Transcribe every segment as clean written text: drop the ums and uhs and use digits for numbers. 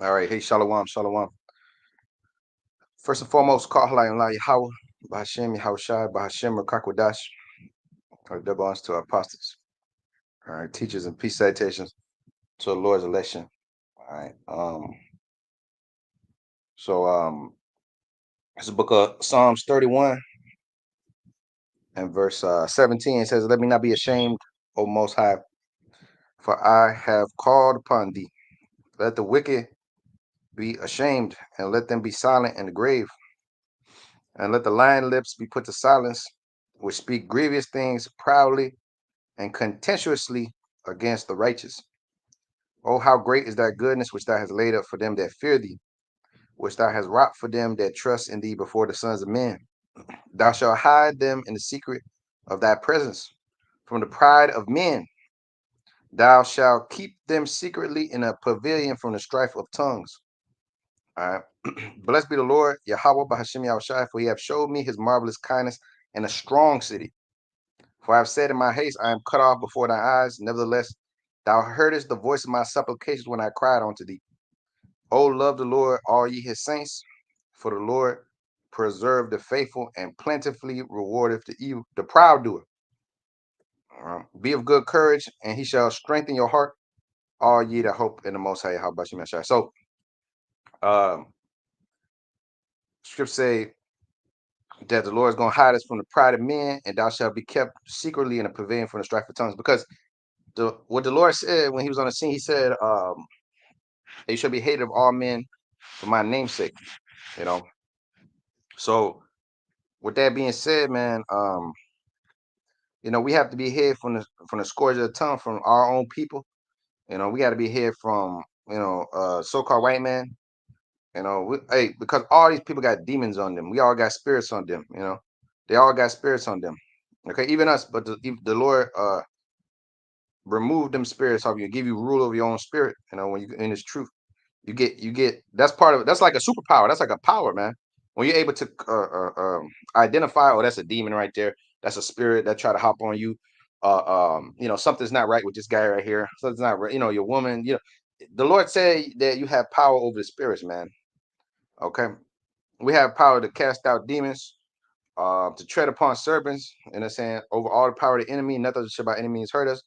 All right. Hey, Shalom, Shalom. First and foremost, call Halayim La Yahweh, Bahashem Yahushai, Bahashem Rakakwadash, or double honors to our apostles. All right, teachers and peace salutations to the Lord's election. All right. So it's the book of Psalms 31 and verse 17. It says, "Let me not be ashamed, O Most High, for I have called upon thee. Let the wicked be ashamed, and let them be silent in the grave. And let the lying lips be put to silence, which speak grievous things proudly and contemptuously against the righteous. Oh, how great is thy goodness which thou hast laid up for them that fear thee, which thou hast wrought for them that trust in thee before the sons of men. Thou shalt hide them in the secret of thy presence from the pride of men. Thou shalt keep them secretly in a pavilion from the strife of tongues." All right. Blessed be the Lord, Yahweh Bahashim Yahushai, for he hath showed me his marvelous kindness in a strong city. For I have said in my haste, I am cut off before thy eyes. Nevertheless, thou heardest the voice of my supplications when I cried unto thee. O love the Lord, all ye his saints, for the Lord preserve the faithful and plentifully rewardeth the proud doer. Be of good courage, and he shall strengthen your heart, all ye that hope in the Most High. How about you, Messiah? So, um, scripture say that the Lord is going to hide us from the pride of men, and thou shalt be kept secretly in a pavilion from the strife of tongues. Because what the Lord said when he was on the scene, he said, "You shall be hated of all men for my namesake." You know. So, with that being said, man, we have to be hid from the scourge of the tongue from our own people. We got to be hid from so-called white man. Because all these people got demons on them. We all got spirits on them. They all got spirits on them. Okay, even us. But the Lord remove them spirits off you, give you rule over your own spirit. When you in His truth, you get that's part of it. That's like a superpower. That's like a power, man. When you're able to identify, oh, that's a demon right there. That's a spirit that try to hop on you. Something's not right with this guy right here. Something's not right. Your woman. The Lord said that you have power over the spirits, man. Okay, we have power to cast out demons, to tread upon serpents, and it's saying over all the power of the enemy, nothing shall by any means hurt us.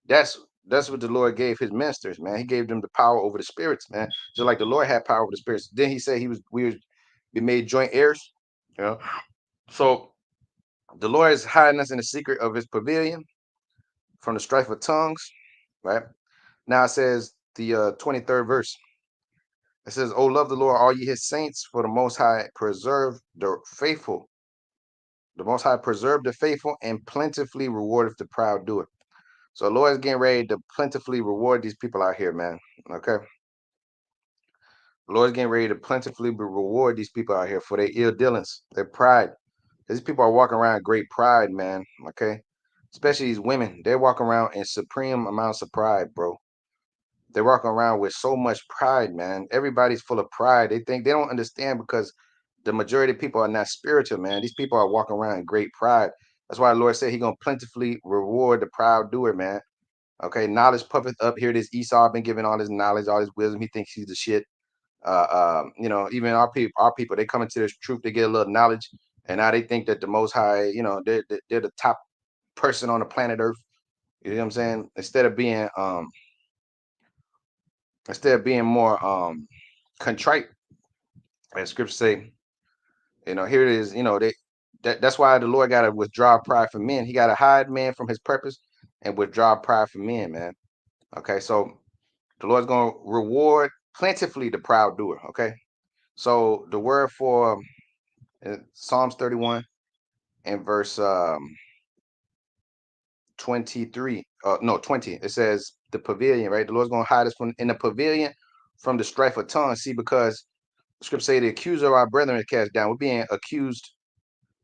That's that's what the Lord gave his ministers, man. He gave them the power over the spirits, man. Just like the Lord had power over the spirits. Then he said we would be made joint heirs. You know, so the Lord is hiding us in the secret of his pavilion from the strife of tongues. Right now it says the 23rd verse. It says, "Oh, love the Lord, all ye his saints, for the Most High preserve the faithful. The Most High preserve the faithful and plentifully rewardeth the proud doer." So the Lord is getting ready to plentifully reward these people out here, man. Okay. The Lord is getting ready to plentifully reward these people out here for their ill dealings, their pride. These people are walking around great pride, man. Okay. Especially these women. They're walking around in supreme amounts of pride, bro. They're walking around with so much pride, man. Everybody's full of pride. They don't understand because the majority of people are not spiritual, man. These people are walking around in great pride. That's why the Lord said He's gonna plentifully reward the proud doer, man. Okay, knowledge puffeth up. Here it is. Esau been giving all his knowledge, all his wisdom. He thinks he's the shit. Even our people, they come into this truth, they get a little knowledge, and now they think that the Most High, they're the top person on the planet Earth. You know what I'm saying? Instead of being more contrite, as scripture say, here it is. That's why the Lord got to withdraw pride from men. He got to hide man from his purpose and withdraw pride from men, man. Okay, so the Lord's gonna reward plentifully the proud doer. Okay, so the word for Psalms 31 and verse 23, no 20, it says the pavilion, right? The Lord's gonna hide us from in the pavilion from the strife of tongues. See, because the scripture say the accuser of our brethren is cast down. We're being accused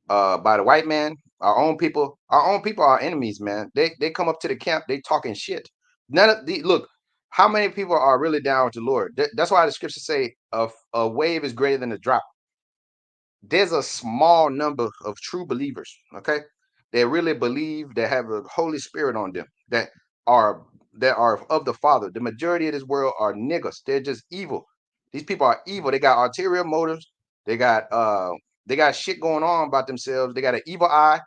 by the white man. Our own people are enemies, man. They come up to the camp, they talking shit. None of the look, how many people are really down with the Lord? That's why the scriptures say a wave is greater than a drop. There's a small number of true believers, okay, that really believe, that have the Holy Spirit on them, are that are of the Father. The majority of this world are niggas. They're just evil. These people are evil. They got ulterior motives. They got shit going on about themselves. They got an evil eye.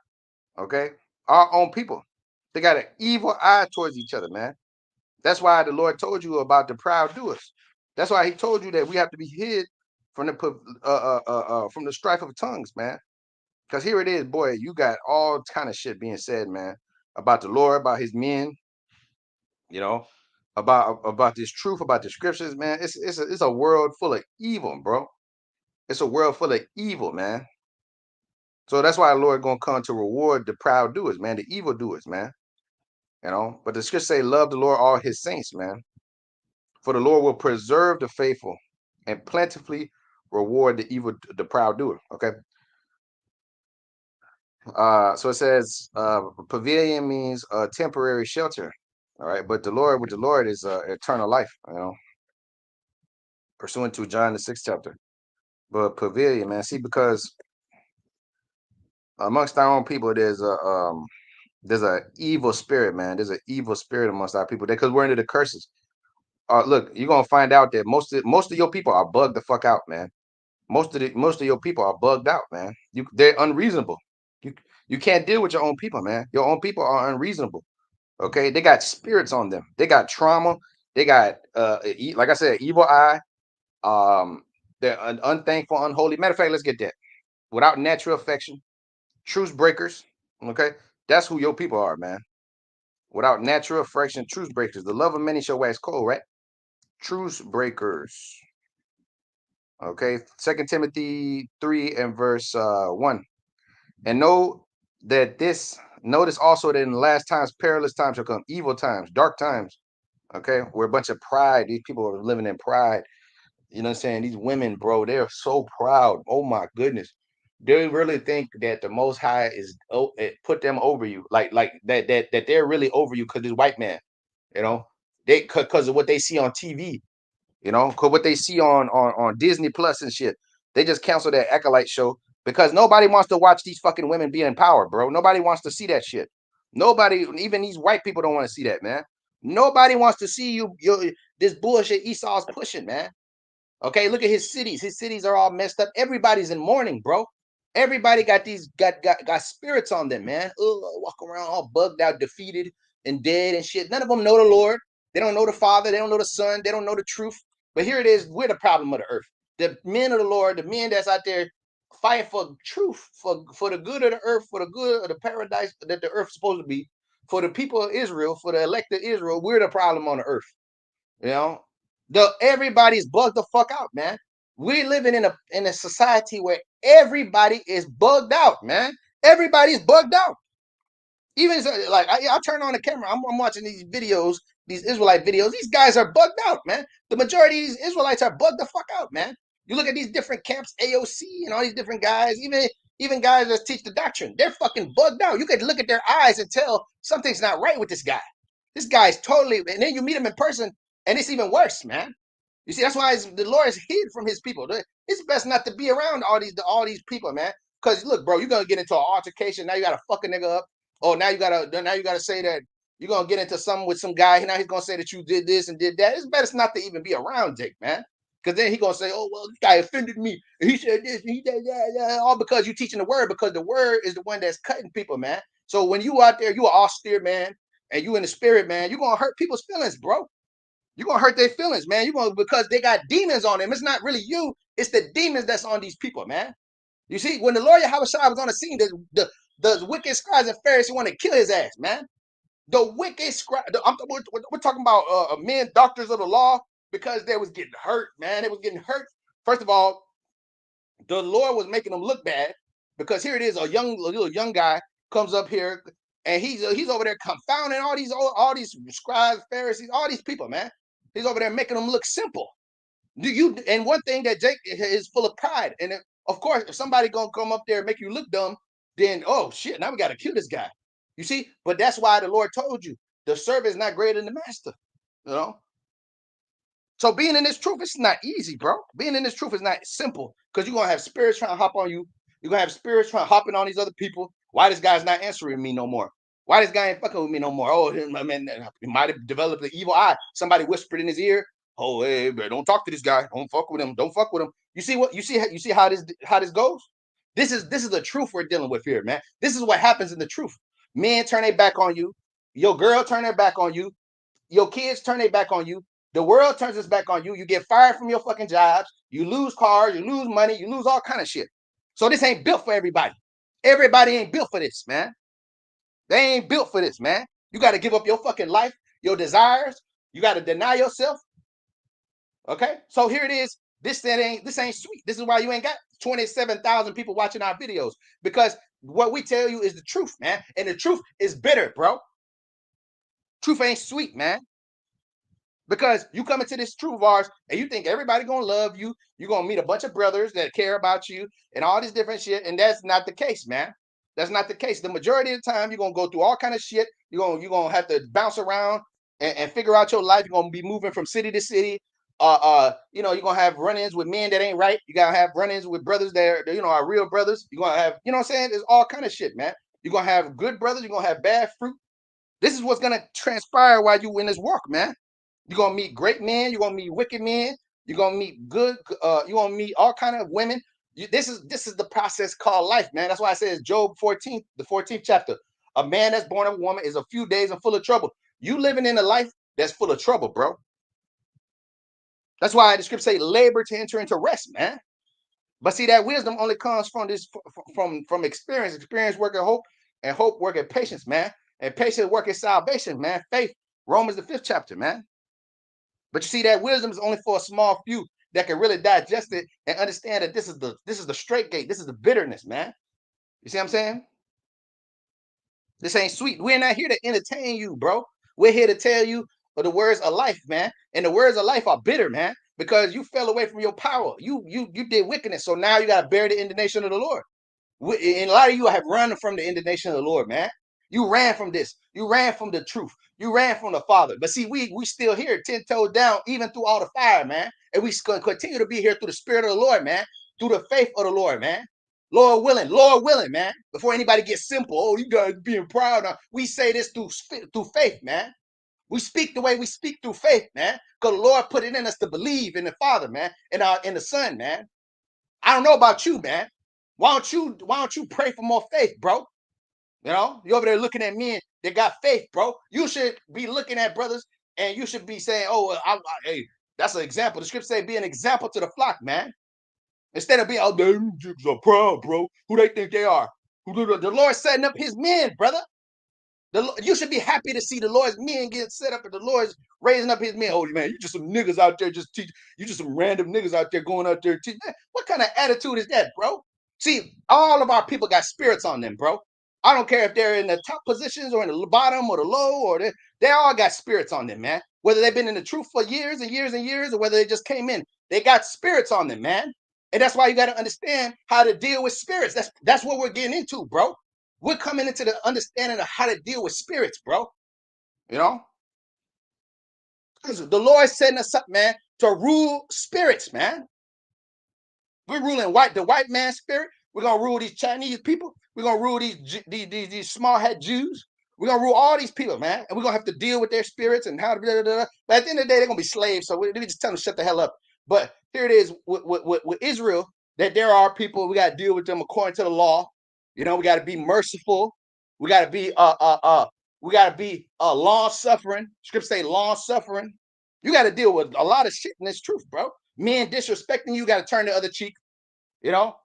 Okay, our own people. They got an evil eye towards each other, man. That's why the Lord told you about the proud doers. That's why He told you that we have to be hid from the strife of tongues, man. Because here it is, boy. You got all kind of shit being said, man, about the Lord, about His men, you know, about this truth, about the scriptures, man. It's a world full of evil, bro. It's a world full of evil, man. So that's why the Lord gonna come to reward the proud doers, man, the evil doers, man. But the scriptures say, "Love the Lord, all His saints, man. For the Lord will preserve the faithful and plentifully reward the proud doer." Okay. So it says, pavilion means a temporary shelter. All right, but the Lord with the Lord is eternal life. Pursuant to John the 6th chapter. But pavilion, man. See, because amongst our own people, there's a evil spirit, man. There's an evil spirit amongst our people because we're under the curses. Look, you're gonna find out that most of your people are bugged the fuck out, man. Most of your people are bugged out, man. They're unreasonable. You you can't deal with your own people, man. Your own people are unreasonable. Okay, they got spirits on them. They got trauma. They got like I said, evil eye. They're unthankful, unholy. Matter of fact, let's get that. Without natural affection, truce breakers. Okay, that's who your people are, man. Without natural affection, truce breakers. The love of many shall wax cold, right? Truce breakers. Okay, 2 Timothy 3 and verse 1. And notice also that in the last times, perilous times shall come, evil times, dark times. Okay, we're a bunch of pride. These people are living in pride. You know what I'm saying? These women, bro, they're so proud. Oh my goodness. They really think that the Most High put them over you, like that they're really over you because this white man, you know, they because of what they see on TV. Because what they see on Disney Plus and shit, they just canceled that Acolyte show because nobody wants to watch these fucking women be in power, bro. Nobody wants to see that shit. Nobody, even these white people, don't want to see that, man. Nobody wants to see this bullshit Esau's pushing, man. Okay, look at his cities. His cities are all messed up. Everybody's in mourning, bro. Everybody got these got spirits on them, man. Walk around all bugged out, defeated, and dead and shit. None of them know the Lord. They don't know the Father. They don't know the Son. They don't know the truth. But here it is. We're the problem of the earth. The men of the Lord, the men that's out there fighting for truth, for the good of the earth, for the good of the paradise that the earth's supposed to be, for the people of Israel, for the elected Israel. We're the problem on the earth. You know, everybody's bugged the fuck out, man. We're living in a society where everybody is bugged out, man. Everybody's bugged out. Even like I turn on the camera, I'm watching these videos, these Israelite videos. These guys are bugged out, man. The majority of these Israelites are bugged the fuck out, man. You look at these different camps, AOC, and all these different guys, even guys that teach the doctrine, they're fucking bugged out. You could look at their eyes and tell something's not right with this guy. This guy's totally, and then you meet him in person, and it's even worse, man. You see, that's why the Lord is hid from His people. It's best not to be around all these people, man. Because look, bro, you're gonna get into an altercation. Now you gotta fuck a nigga up. Oh, now you gotta say that you're gonna get into something with some guy. Now he's gonna say that you did this and did that. It's best not to even be around Jake, man. Because then he gonna say, "Oh well, this guy offended me. He said this. He did that. All because you teaching the word. Because the word is the one that's cutting people, man. So when you out there, you are austere, man, and you in the spirit, man. You're gonna hurt people's feelings, bro. You're gonna hurt their feelings, man. You're gonna because they got demons on them. It's not really you. It's the demons that's on these people, man. You see, when the Lord Yahweh was on the scene, the wicked scribes and Pharisees want to kill his ass, man. The wicked scribes. We're talking about men, doctors of the law, because they was getting hurt, man. They was getting hurt. First of all, the Lord was making them look bad because here it is, a little young guy comes up here and he's over there confounding all these scribes, Pharisees, all these people, man. He's over there making them look simple. And one thing that Jake is full of pride, and of course, if somebody gonna come up there and make you look dumb, then oh shit, now we gotta kill this guy. You see, but that's why the Lord told you the servant is not greater than the master. You know, so being in this truth, it's not easy, bro. Being in this truth is not simple because you're gonna have spirits trying to hop on you. You're gonna have spirits trying to hopping on these other people. Why this guy's not answering me no more? Why this guy ain't fucking with me no more? Oh, man, he might have developed an evil eye. Somebody whispered in his ear. Oh, hey, man, don't talk to this guy. Don't fuck with him. Don't fuck with him. You see what you see how this goes? This is the truth we're dealing with here, man. This is what happens in the truth. Men turn their back on you. Your girl turn their back on you. Your kids turn their back on you. The world turns its back on you. You get fired from your fucking jobs. You lose cars. You lose money. You lose all kind of shit. So this ain't built for everybody. Everybody ain't built for this, man. They ain't built for this, man. You got to give up your fucking life, your desires. You got to deny yourself. Okay, so here it is. This ain't sweet. This is why you ain't got 27,000 people watching our videos, because what we tell you is the truth, man, and the truth is bitter, bro. Truth ain't sweet, man. Because you come into this truth of ours and you think everybody gonna love you, you're gonna meet a bunch of brothers that care about you and all this different shit, and that's not the case, man. That's not the case. The majority of the time, you're gonna go through all kind of shit. You're gonna have to bounce around and figure out your life. You're gonna be moving from city to city. You're gonna have run-ins with men that ain't right. You gotta have run-ins with brothers that are real brothers. You're gonna have, what I'm saying? There's all kind of shit, man. You're gonna have good brothers, you're gonna have bad fruit. This is what's gonna transpire while you in this walk, man. You're gonna meet great men. You're gonna meet wicked men. You're gonna meet good. You're gonna meet all kind of women. This is the process called life, man. That's why I say it's Job 14, the 14th chapter. A man that's born of a woman is a few days and full of trouble. You living in a life that's full of trouble, bro. That's why the scripture say labor to enter into rest, man. But see, that wisdom only comes from this from experience. Experience working hope, and hope working patience, man. And patience working salvation, man. Faith, Romans the 5th chapter, man. But you see, that wisdom is only for a small few that can really digest it and understand that this is the straight gate. This is the bitterness, man. You see what I'm saying? This ain't sweet. We're not here to entertain you, bro. We're here to tell you the words of life, man. And the words of life are bitter, man, because you fell away from your power. You did wickedness, so now you got to bear the indignation of the Lord. And a lot of you have run from the indignation of the Lord, man. You ran from this. You ran from the truth. You ran from the Father. But see, we still here, 10 toes down, even through all the fire, man. And we going to continue to be here through the Spirit of the Lord, man. Through the faith of the Lord, man. Lord willing, man. Before anybody gets simple, oh, you guys being proud. Now, we say this through faith, man. We speak the way we speak through faith, man. Because the Lord put it in us to believe in the Father, man, and in the Son, man. I don't know about you, man. Why don't you pray for more faith, bro? You over there looking at men that got faith, bro. You should be looking at brothers and you should be saying, oh, hey, that's an example. The scripture say be an example to the flock, man. Instead of being, oh, they are proud, bro. Who they think they are? The Lord setting up his men, brother. You should be happy to see the Lord's men get set up and the Lord's raising up his men. Oh, man, you just some niggas out there just teach. You just some random niggas out there going out there teaching. What kind of attitude is that, bro? See, all of our people got spirits on them, bro. I don't care if they're in the top positions or in the bottom or the low, or they all got spirits on them, man. Whether they've been in the truth for years and years and years, or whether they just came in, they got spirits on them, man. And that's why you got to understand how to deal with spirits. That's what we're getting into, bro. We're coming into the understanding of how to deal with spirits, bro. You know, the Lord's setting us up, man, to rule spirits, man. We're ruling the white man spirit. We're gonna rule these Chinese people. We're gonna rule these small head Jews. We're gonna rule all these people, man, and we're gonna have to deal with their spirits and how to. Blah, blah, blah. But at the end of the day, they're gonna be slaves. So we just tell them to shut the hell up. But here it is with Israel, that there are people we got to deal with them according to the law. We got to be merciful. We got to be long suffering. Scripture say long suffering. You got to deal with a lot of shit in this truth, bro. Men disrespecting you, got to turn the other cheek.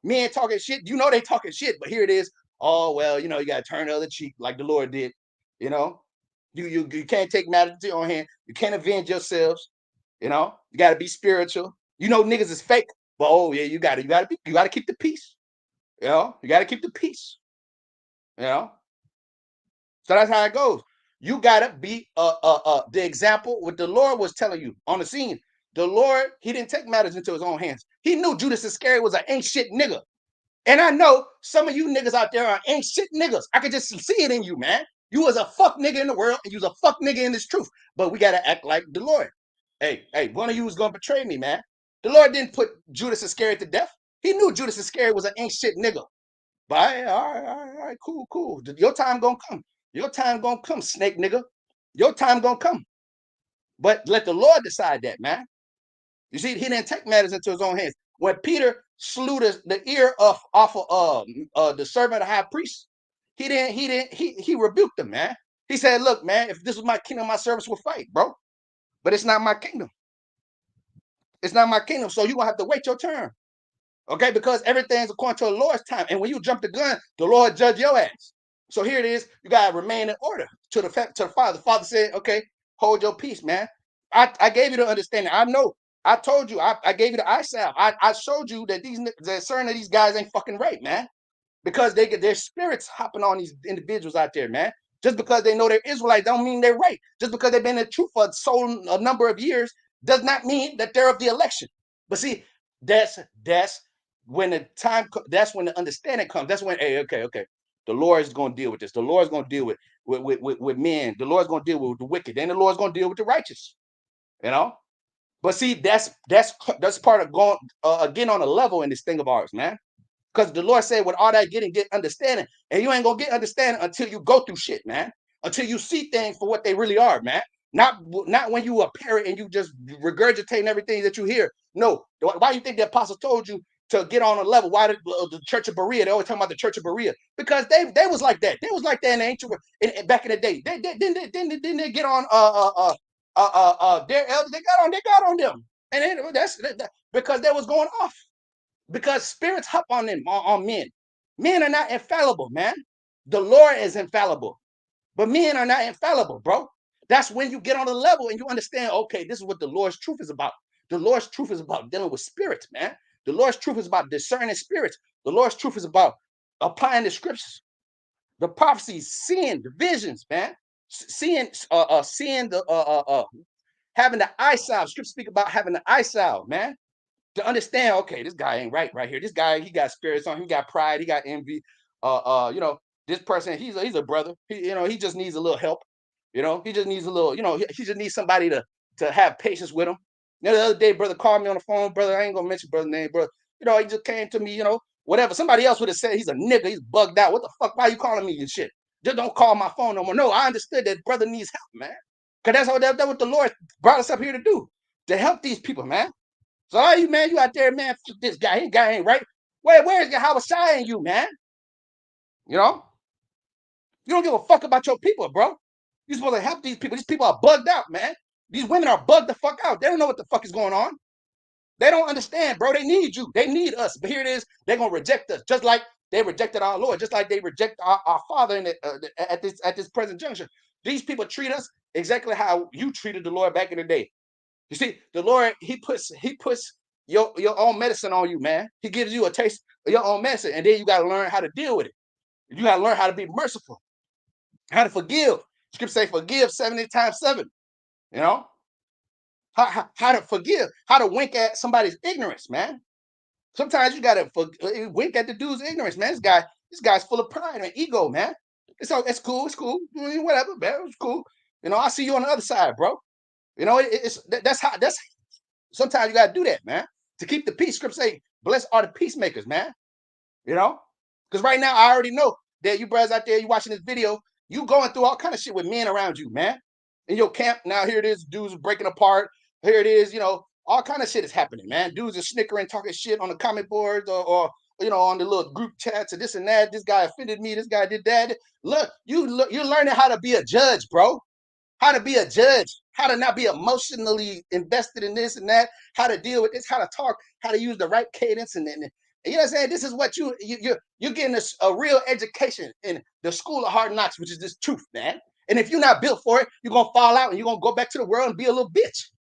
Men talking shit. They talking shit, but here it is. Oh well, you got to turn the other cheek like the Lord did. You can't take matters into your own hand. You can't avenge yourselves. You got to be spiritual. Niggas is fake, but oh yeah, you got to keep the peace. You got to keep the peace. So that's how it goes. You got to be the example. What the Lord was telling you on the scene. The Lord, he didn't take matters into his own hands. He knew Judas Iscariot was an ain't shit nigga. And I know some of you niggas out there are ain't shit niggas. I could just see it in you, man. You was a fuck nigga in the world and you was a fuck nigga in this truth. But we got to act like the Lord. Hey, one of you was going to betray me, man. The Lord didn't put Judas Iscariot to death. He knew Judas Iscariot was an ain't shit nigga. But all right, cool. Your time gonna come. Your time gonna come, snake nigga. Your time gonna come. But let the Lord decide that, man. You see, he didn't take matters into his own hands. When Peter slew the ear off of the servant of the high priest, he rebuked him, man. He said, look, man, if this was my kingdom, my servants would fight, bro. But it's not my kingdom. It's not my kingdom. So you're gonna have to wait your turn. Okay, because everything's according to the Lord's time. And when you jump the gun, the Lord judge your ass. So here it is, you gotta remain in order to the Father. The Father said, okay, hold your peace, man. I gave you the understanding. I know. I told you, I gave you the eye salve. I showed you that that certain of these guys ain't fucking right, man. Because they get their spirits hopping on these individuals out there, man. Just because they know they're Israelites don't mean they're right. Just because they've been in the truth for a number of years does not mean that they're of the election. But see, that's when the time, that's when the understanding comes. That's when, hey, okay, the Lord is going to deal with this. The Lord is going to deal with men. The Lord is going to deal with the wicked. Then the Lord is going to deal with the righteous. You know. But see, that's part of going again on a level in this thing of ours, man. Because the Lord said, with all that getting, get understanding. And you ain't going to get understanding until you go through shit, man. Until you see things for what they really are, man. Not when you a parrot and you just regurgitating everything that you hear. No. Why do you think the apostle told you to get on a level? Why did the Church of Berea, they always talking about the Church of Berea? Because they was like that. They was like that in the ancient back in the day. Didn't they get on their elders? They got on them. And that's because they was going off. Because spirits hop on them, on men. Men are not infallible, man. The Lord is infallible, but men are not infallible, bro. That's when you get on the level and you understand, okay, this is what the Lord's truth is about. The Lord's truth is about dealing with spirits, man. The Lord's truth is about discerning spirits. The Lord's truth is about applying the scriptures, the prophecies, seeing the visions, man. Seeing the having the eye salve. Scripture speak about having the eye salve, man, to understand, okay, this guy ain't right here. This guy, he got spirits on him, he got pride, he got envy. This person, he's a brother. He just needs a little help. He just needs a little, he just needs somebody to have patience with him. The other day, brother called me on the phone, brother. I ain't gonna mention brother's name, brother. He just came to me, whatever. Somebody else would have said he's a nigga, he's bugged out. What the fuck? Why are you calling me and shit? Just don't call my phone no more. No, I understood that brother needs help, man. Cause that's what the Lord brought us up here to do, to help these people, man. So all you, man, you out there, man, this guy ain't right. Where's your Hawashai in you, man? You know? You don't give a fuck about your people, bro. You're supposed to help these people. These people are bugged out, man. These women are bugged the fuck out. They don't know what the fuck is going on. They don't understand, bro. They need you. They need us. But here it is. They're going to reject us, just like they rejected our Lord, just like they reject our Father at this present juncture. These people treat us exactly how you treated the Lord back in the day. You see, the Lord, he puts your own medicine on you, man. He gives you a taste of your own medicine, and then you got to learn how to deal with it. You got to learn how to be merciful, how to forgive. Scripture say forgive 70 times 7. You know, how to forgive, how to wink at somebody's ignorance, man. Sometimes you got to wink at the dude's ignorance, man. This guy's full of pride and ego, man. It's cool, whatever, man. It's cool. I see you on the other side, bro. That's sometimes you gotta do that, man, to keep the peace. Scripture say, blessed are the peacemakers, man. Because right now I already know that you brothers out there, you watching this video, you going through all kind of shit with men around you, man. In your camp, now here it is, dudes breaking apart. Here it is, all kind of shit is happening, man. Dudes are snickering, talking shit on the comment boards or on the little group chats and this and that. This guy offended me. This guy did that. Look, you're learning how to be a judge, bro. How to be a judge, how to not be emotionally invested in this and that, how to deal with this, how to talk, how to use the right cadence, and you know what I'm saying? This is what you're getting a real education in the school of hard knocks, which is this truth, man. And if you're not built for it, you're gonna fall out and you're gonna go back to the world and be a little bitch,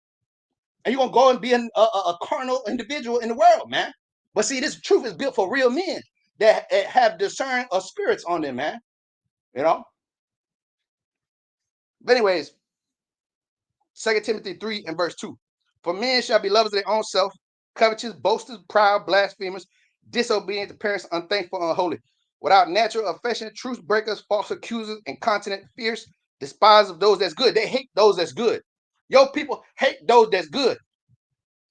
and you're gonna go and be a carnal individual in the world, man. But see, this truth is built for real men that have discern of spirits on them, man. But anyways, 2 Timothy 3 and verse 2. For men shall be lovers of their own self, covetous, boasters, proud, blasphemers, disobedient to parents, unthankful, unholy, without natural affection, truth breakers, false accusers, incontinent, fierce, despise of those that's good. They hate those that's good. Your people hate those that's good.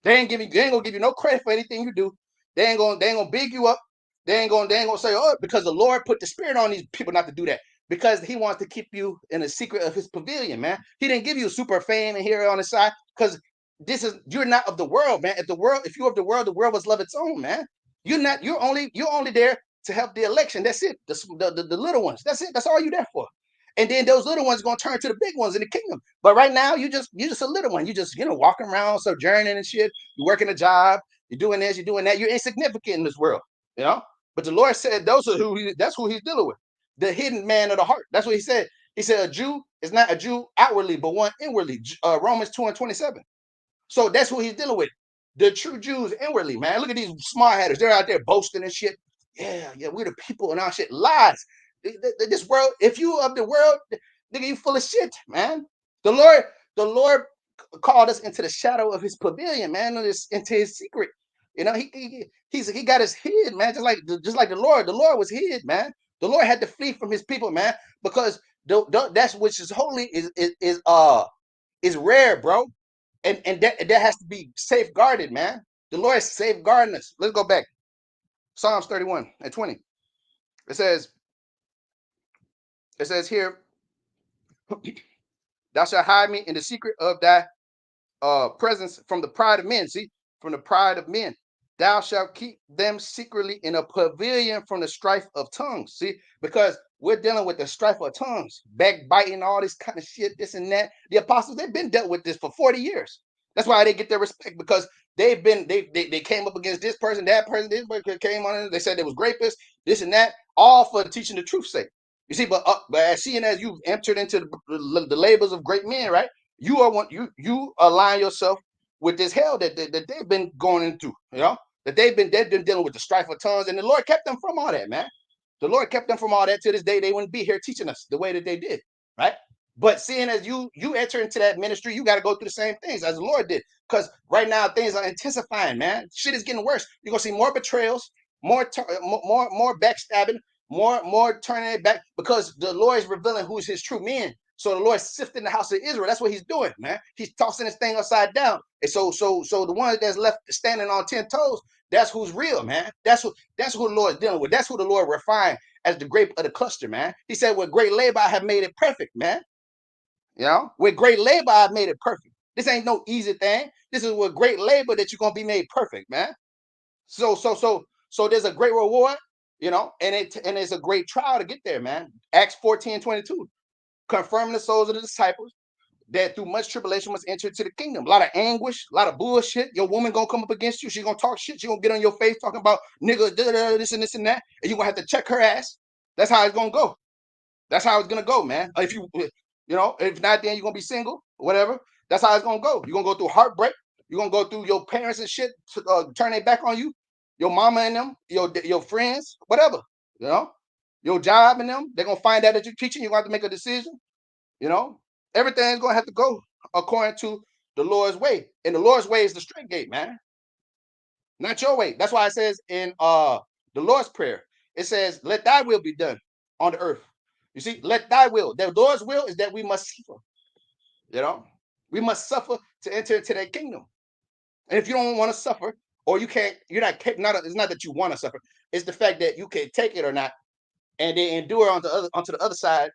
They ain't gonna give you no credit for anything you do. They ain't gonna big you up. They ain't gonna say, oh, because the Lord put the spirit on these people not to do that. Because he wants to keep you in the secret of his pavilion, man. He didn't give you super fame and here on the side because you're not of the world, man. If you're of the world was love its own, man. You're only there to help the election. That's it. The little ones. That's it. That's all you're there for. And then those little ones are gonna turn to the big ones in the kingdom. But right now, you're just a little one. You just walking around sojourning and shit. You're working a job. You're doing this. You're doing that. You're insignificant in this world. You know. But the Lord said that's who He's dealing with. The hidden man of the heart. That's what He said. He said a Jew is not a Jew outwardly, but one inwardly. Romans 2:27. So that's who He's dealing with. The true Jews inwardly, man. Look at these smart hatters. They're out there boasting and shit. Yeah, we're the people and all shit. Lies. This world, if you of the world, nigga, you full of shit, man. The Lord called us into the shadow of His pavilion, man, into His secret. You know, he got us hid, man, just like the Lord. The Lord was hid, man. The Lord had to flee from His people, man, because that's which is holy is rare, bro. And that has to be safeguarded, man. The Lord is safeguarding us. Let's go back. Psalms 31:20. It says here, thou shalt hide me in the secret of thy presence from the pride of men. See, from the pride of men. Thou shalt keep them secretly in a pavilion from the strife of tongues. See, because we're dealing with the strife of tongues, backbiting, all this kind of shit, this and that. The apostles, they've been dealt with this for 40 years. That's why they get their respect, because they came up against this person, that person, this person came on it. They said they was rapists, this and that, all for teaching the truth's sake. You see, but as seeing as you've entered into the labors of great men, right? You align yourself with this hell that they've been going into, you know, that they've been dealing with the strife of tongues, and the Lord kept them from all that, man. The Lord kept them from all that. To this day, they wouldn't be here teaching us the way that they did, right? But seeing as you enter into that ministry, you got to go through the same things as the Lord did. Because right now things are intensifying, man. Shit is getting worse. You're gonna see more betrayals, more backstabbing, more turning it back, because the Lord is revealing who's His true men. So the Lord sifting the house of Israel. That's what He's doing, man. He's tossing this thing upside down. And so the one that's left standing on 10 toes, that's who's real, man. That's who the Lord's dealing with. That's who the Lord refined as the grape of the cluster, man. He said, with great labor I have made it perfect, man. You know, with great labor I've made it perfect. This ain't no easy thing. This is with great labor that you're gonna be made perfect, man. So there's a great reward, you know, and it's a great trial to get there, man. Acts 14:22, confirming the souls of the disciples that through much tribulation must enter into the kingdom. A lot of anguish, a lot of bullshit. Your woman gonna come up against you. She's gonna talk shit. She's gonna get on your face talking about nigga, this and that, and you're gonna have to check her ass. That's how it's gonna go. That's how it's gonna go, man. If if not, then you're gonna be single, whatever. That's how it's gonna go. You're gonna go through heartbreak. You're gonna go through your parents and shit turn their back on you, your mama and them, your friends, whatever. You know, your job and them. They're gonna find out that you're teaching. You're gonna have to make a decision. You know, everything's gonna have to go according to the Lord's way, and the Lord's way is the straight gate, man, not your way. That's why it says in the Lord's prayer, it says, "Let Thy will be done on the earth." You see, let Thy will. The Lord's will is that we must suffer. You know, we must suffer to enter into that kingdom. And if you don't want to suffer, or you can't, you're not. It's not that you want to suffer. It's the fact that you can take it or not, and then endure onto the other side.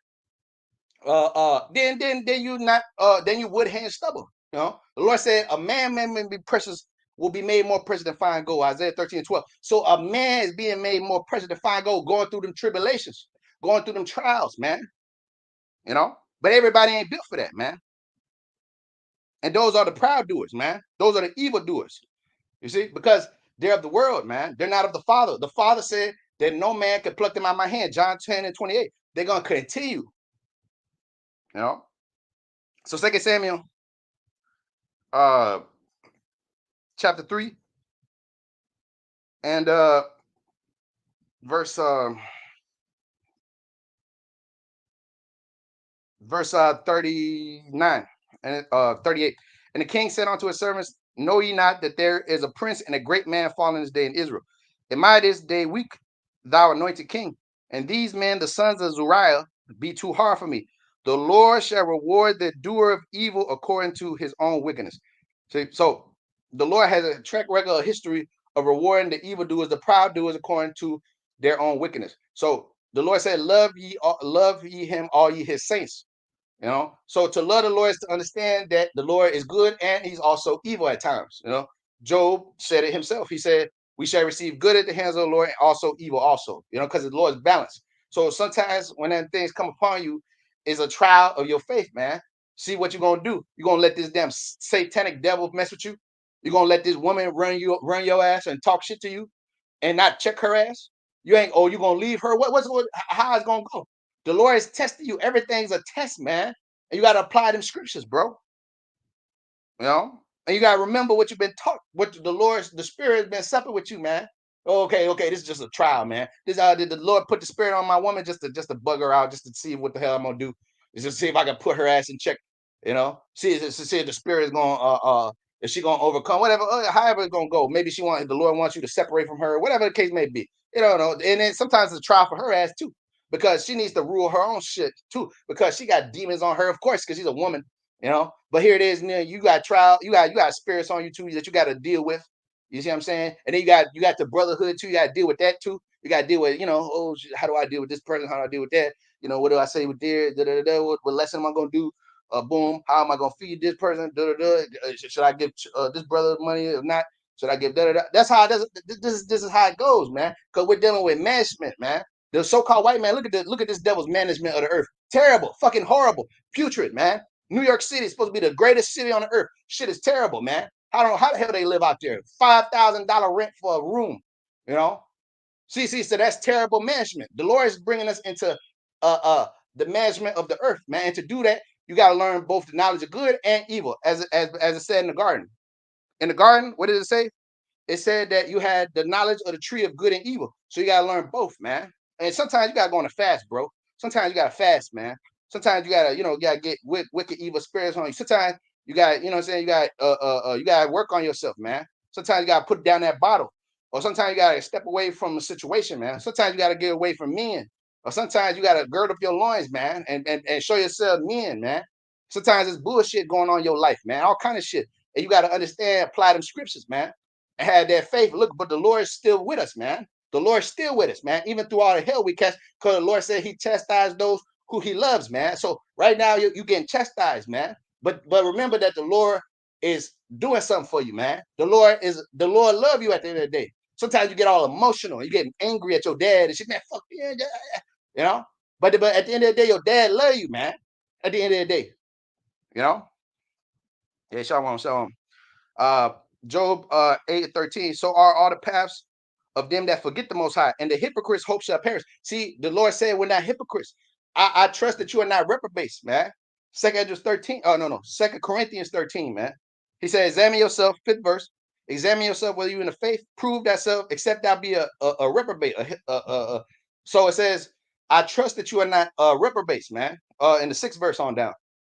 Then you not. Then you wood hand stubble. You know, the Lord said, "A man may be precious." Will be made more precious than fine gold. Isaiah 13:12. So a man is being made more precious than fine gold, going through them tribulations, going through them trials, man. You know, but everybody ain't built for that, man. And those are the proud doers, man. Those are the evil doers. You see, because they're of the world, man. They're not of the Father. The Father said that no man can pluck them out of my hand. John 10:28. They're gonna continue. You know. So 2 Samuel chapter 3 and verse 39 and 38. And the king said unto his servants, know ye not that there is a prince and a great man fallen this day in Israel? Am I this day weak, thou anointed king? And these men, the sons of Zuriah, be too hard for me. The Lord shall reward the doer of evil according to his own wickedness. See, so the Lord has a track record, of history of rewarding the evildoers, the proud doers, according to their own wickedness. So the Lord said, love ye him, all ye his saints. You know, so to love the Lord is to understand that the Lord is good and he's also evil at times. You know, Job said it himself. He said, we shall receive good at the hands of the Lord and also evil also, you know, because the Lord is balanced. So sometimes when them things come upon you, is a trial of your faith, man. See what you're gonna do. You're gonna let this damn satanic devil mess with you. You're gonna let this woman run your ass and talk shit to you and not check her ass. You ain't, oh, you gonna leave her. How it's gonna go? The Lord is testing you. Everything's a test, man. And you got to apply them scriptures, bro. You know, and you got to remember what you've been taught, what the Spirit has been supping with you, man. Okay, this is just a trial, man. Did the Lord put the Spirit on my woman just to bug her out, just to see what the hell I'm gonna do, just see if I can put her ass in check, you know, see if the Spirit is gonna is she gonna overcome whatever, however it's gonna go. Maybe the Lord wants you to separate from her, whatever the case may be. You don't know, and then sometimes it's a trial for her ass too, because she needs to rule her own shit too, because she got demons on her, of course, because she's a woman, you know. But here it is, you got trial, you got spirits on you too that you got to deal with. You see what I'm saying? And then you got the brotherhood too. You got to deal with that too. You got to deal with, oh, how do I deal with this person? How do I deal with that? What do I say with there? What lesson am I gonna do? Boom. How am I gonna feed this person? Should I give this brother money or not? Should I give da? That's how it does. This is how it goes, man. Because we're dealing with management, man. The so-called white man. Look at this devil's management of the earth. Terrible, fucking horrible, putrid, man. New York City is supposed to be the greatest city on the earth. Shit is terrible, man. I don't know how the hell they live out there. $5,000 rent for a room, you know. See, so that's terrible management. The Lord is bringing us into the management of the earth, man. And to do that, you got to learn both the knowledge of good and evil, as it said in the garden. In the garden, what did it say? It said that you had the knowledge of the tree of good and evil. So you gotta learn both, man. And sometimes you gotta go on a fast, bro. Sometimes you gotta fast, man. Sometimes you gotta, you gotta get wicked evil spirits on you. Sometimes you got, what I'm saying, you gotta work on yourself, man. Sometimes you gotta put down that bottle. Or sometimes you gotta step away from a situation, man. Sometimes you gotta get away from men. Or sometimes you gotta gird up your loins, man, and show yourself men, man. Sometimes there's bullshit going on in your life, man. All kind of shit. And you gotta understand, apply them scriptures, man. Had that faith. Look, but the Lord is still with us, man. The Lord's still with us, man. Even through all the hell we catch, because the Lord said He chastised those who He loves, man. So right now you getting chastised, man. But remember that the Lord is doing something for you, man. The Lord love you at the end of the day. Sometimes you get all emotional, you get angry at your dad and shit, man. Fuck yeah, you know. But at the end of the day, your dad love you, man. At the end of the day, you know. Yeah, shalom. Uh, Job 8:13. So are all the paths of them that forget the Most High, and the hypocrites' hope shall perish. See, the Lord said, we're not hypocrites. I trust that you are not reprobates, man. Second Corinthians 13. Oh, no. Second Corinthians 13, man. He said, examine yourself, fifth verse. Examine yourself whether you in the faith, prove thyself, except thou be a reprobate. So it says, I trust that you are not reprobates, man. In the sixth verse on down.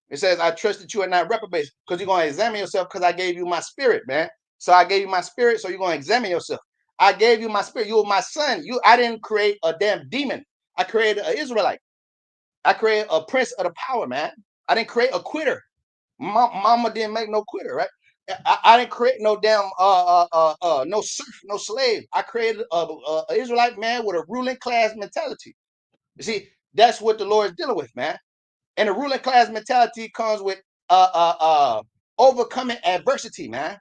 It says, I trust that you are not reprobates, because you're going to examine yourself, because I gave you my spirit, man. So I gave you my spirit, so you're going to examine yourself. I gave you my spirit. You were my son. I didn't create a damn demon. I created an Israelite. I created a prince of the power, man. I didn't create a quitter. Mama didn't make no quitter, right? I didn't create no damn no serf, no slave. I created a Israelite man with a ruling class mentality. You see, that's what the Lord is dealing with, man. And the ruling class mentality comes with overcoming adversity, man.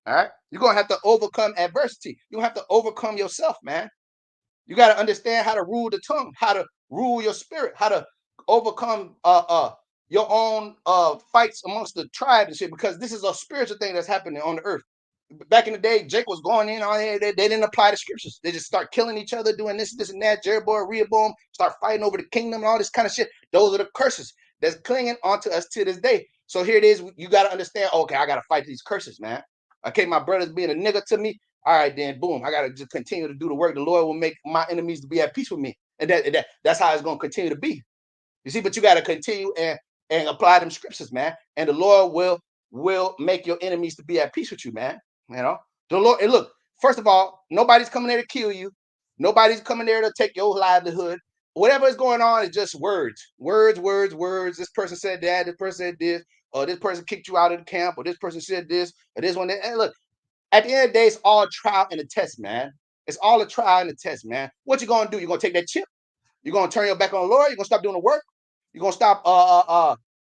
All right. You're gonna have to overcome adversity. You're gonna have to overcome yourself, man. You got to understand how to rule the tongue, how to rule your spirit, how to overcome your own fights amongst the tribes and shit, because this is a spiritual thing that's happening on the earth. Back in the day, Jake was going in on here. They didn't apply the scriptures. They just start killing each other, doing this, and that. Jeroboam, Rehoboam, start fighting over the kingdom and all this kind of shit. Those are the curses that's clinging onto us to this day. So here it is. You got to understand, okay, I got to fight these curses, man. Okay, my brother's being a nigga to me. All right, then, boom. I got to just continue to do the work. The Lord will make my enemies to be at peace with me. And that's how it's going to continue to be. You see, but you got to continue and apply them scriptures, man. And the Lord will make your enemies to be at peace with you, man. You know, the Lord. And look, first of all, nobody's coming there to kill you. Nobody's coming there to take your livelihood. Whatever is going on is just words. This person said that. This person said this. Or this person kicked you out of the camp. Or this person said this. Or this one. And look, at the end of the day, it's all a trial and a test, man. It's all a trial and a test, man. What you gonna do? You gonna take that chip? You gonna turn your back on the Lord? You gonna stop doing the work? You gonna stop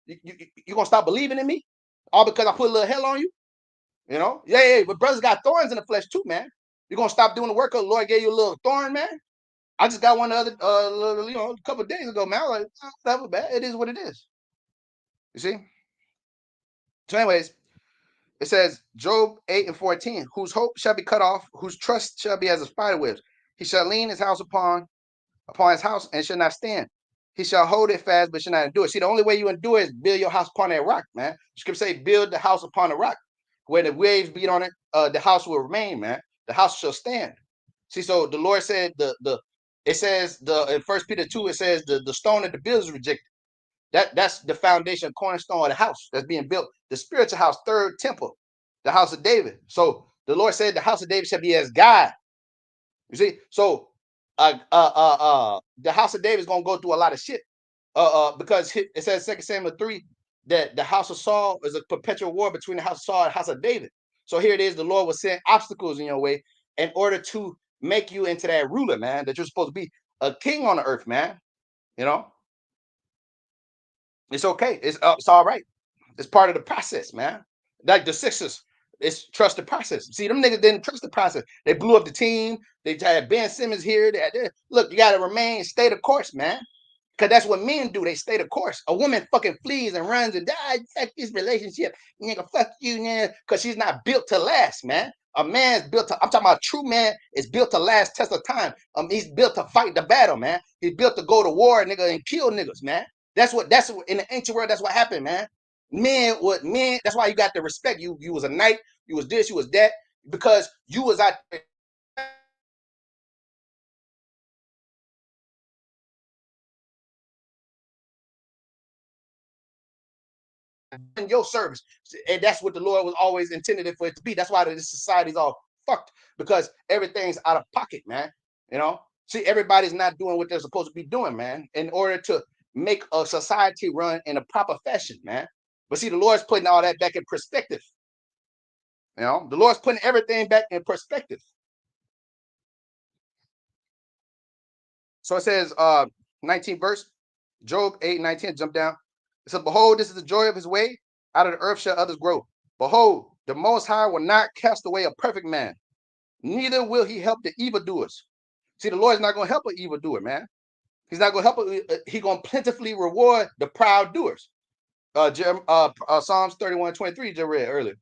you gonna stop believing in me? All because I put a little hell on you? You know? Yeah, but brothers got thorns in the flesh too, man. You gonna stop doing the work because the Lord gave you a little thorn, man? I just got one the other a couple of days ago, man. I was like, never bad. It is what it is. You see? So, anyways, it says Job 8:14, whose hope shall be cut off, whose trust shall be as a spider webs. He shall lean his house upon his house and shall not stand. He shall hold it fast, but shall not endure. See, the only way you endure is build your house upon that rock, man. Scripture say, build the house upon the rock. Where the waves beat on it, the house will remain, man. The house shall stand. See, so the Lord said it says in 1 Peter 2, it says the stone that the builders rejected. That's the foundation, cornerstone of the house that's being built. The spiritual house, third temple, the house of David. So the Lord said the house of David shall be as God. You see, so the house of David is gonna go through a lot of shit. Because it says 2 Samuel 3 that the house of Saul is a perpetual war between the house of Saul and the house of David. So here it is, the Lord will send obstacles in your way in order to make you into that ruler, man, that you're supposed to be a king on the earth, man. You know, it's okay. It's all right. It's part of the process, man. Like the Sixers, it's trust the process. See, them niggas didn't trust the process. They blew up the team. They had Ben Simmons here. Look, you got to remain, stay the course, man. Because that's what men do. They stay the course. A woman fucking flees and runs and dies. Fuck this relationship. Nigga, fuck you, man. Because she's not built to last, man. A man's built to, I'm talking about a true man is built to last test of time. He's built to fight the battle, man. He's built to go to war, nigga, and kill niggas, man. That's what in the ancient world, that's what happened, man. Men, that's why you got the respect. You was a knight, you was this, you was that, because you was out there in your service. And that's what the Lord was always intended for it to be. That's why this society's all fucked, because everything's out of pocket, man. You know, see, everybody's not doing what they're supposed to be doing, man, in order to make a society run in a proper fashion, man. But see, the Lord's putting all that back in perspective. You know, the Lord's putting everything back in perspective. So it says, 19th verse, Job 8:19, jump down. It says, behold, this is the joy of his way. Out of the earth shall others grow. Behold, the Most High will not cast away a perfect man, neither will he help the evildoers. See, the Lord is not going to help an evildoer, man. He's not going to help. He's going to plentifully reward the proud doers. Psalms 31:23 just read earlier.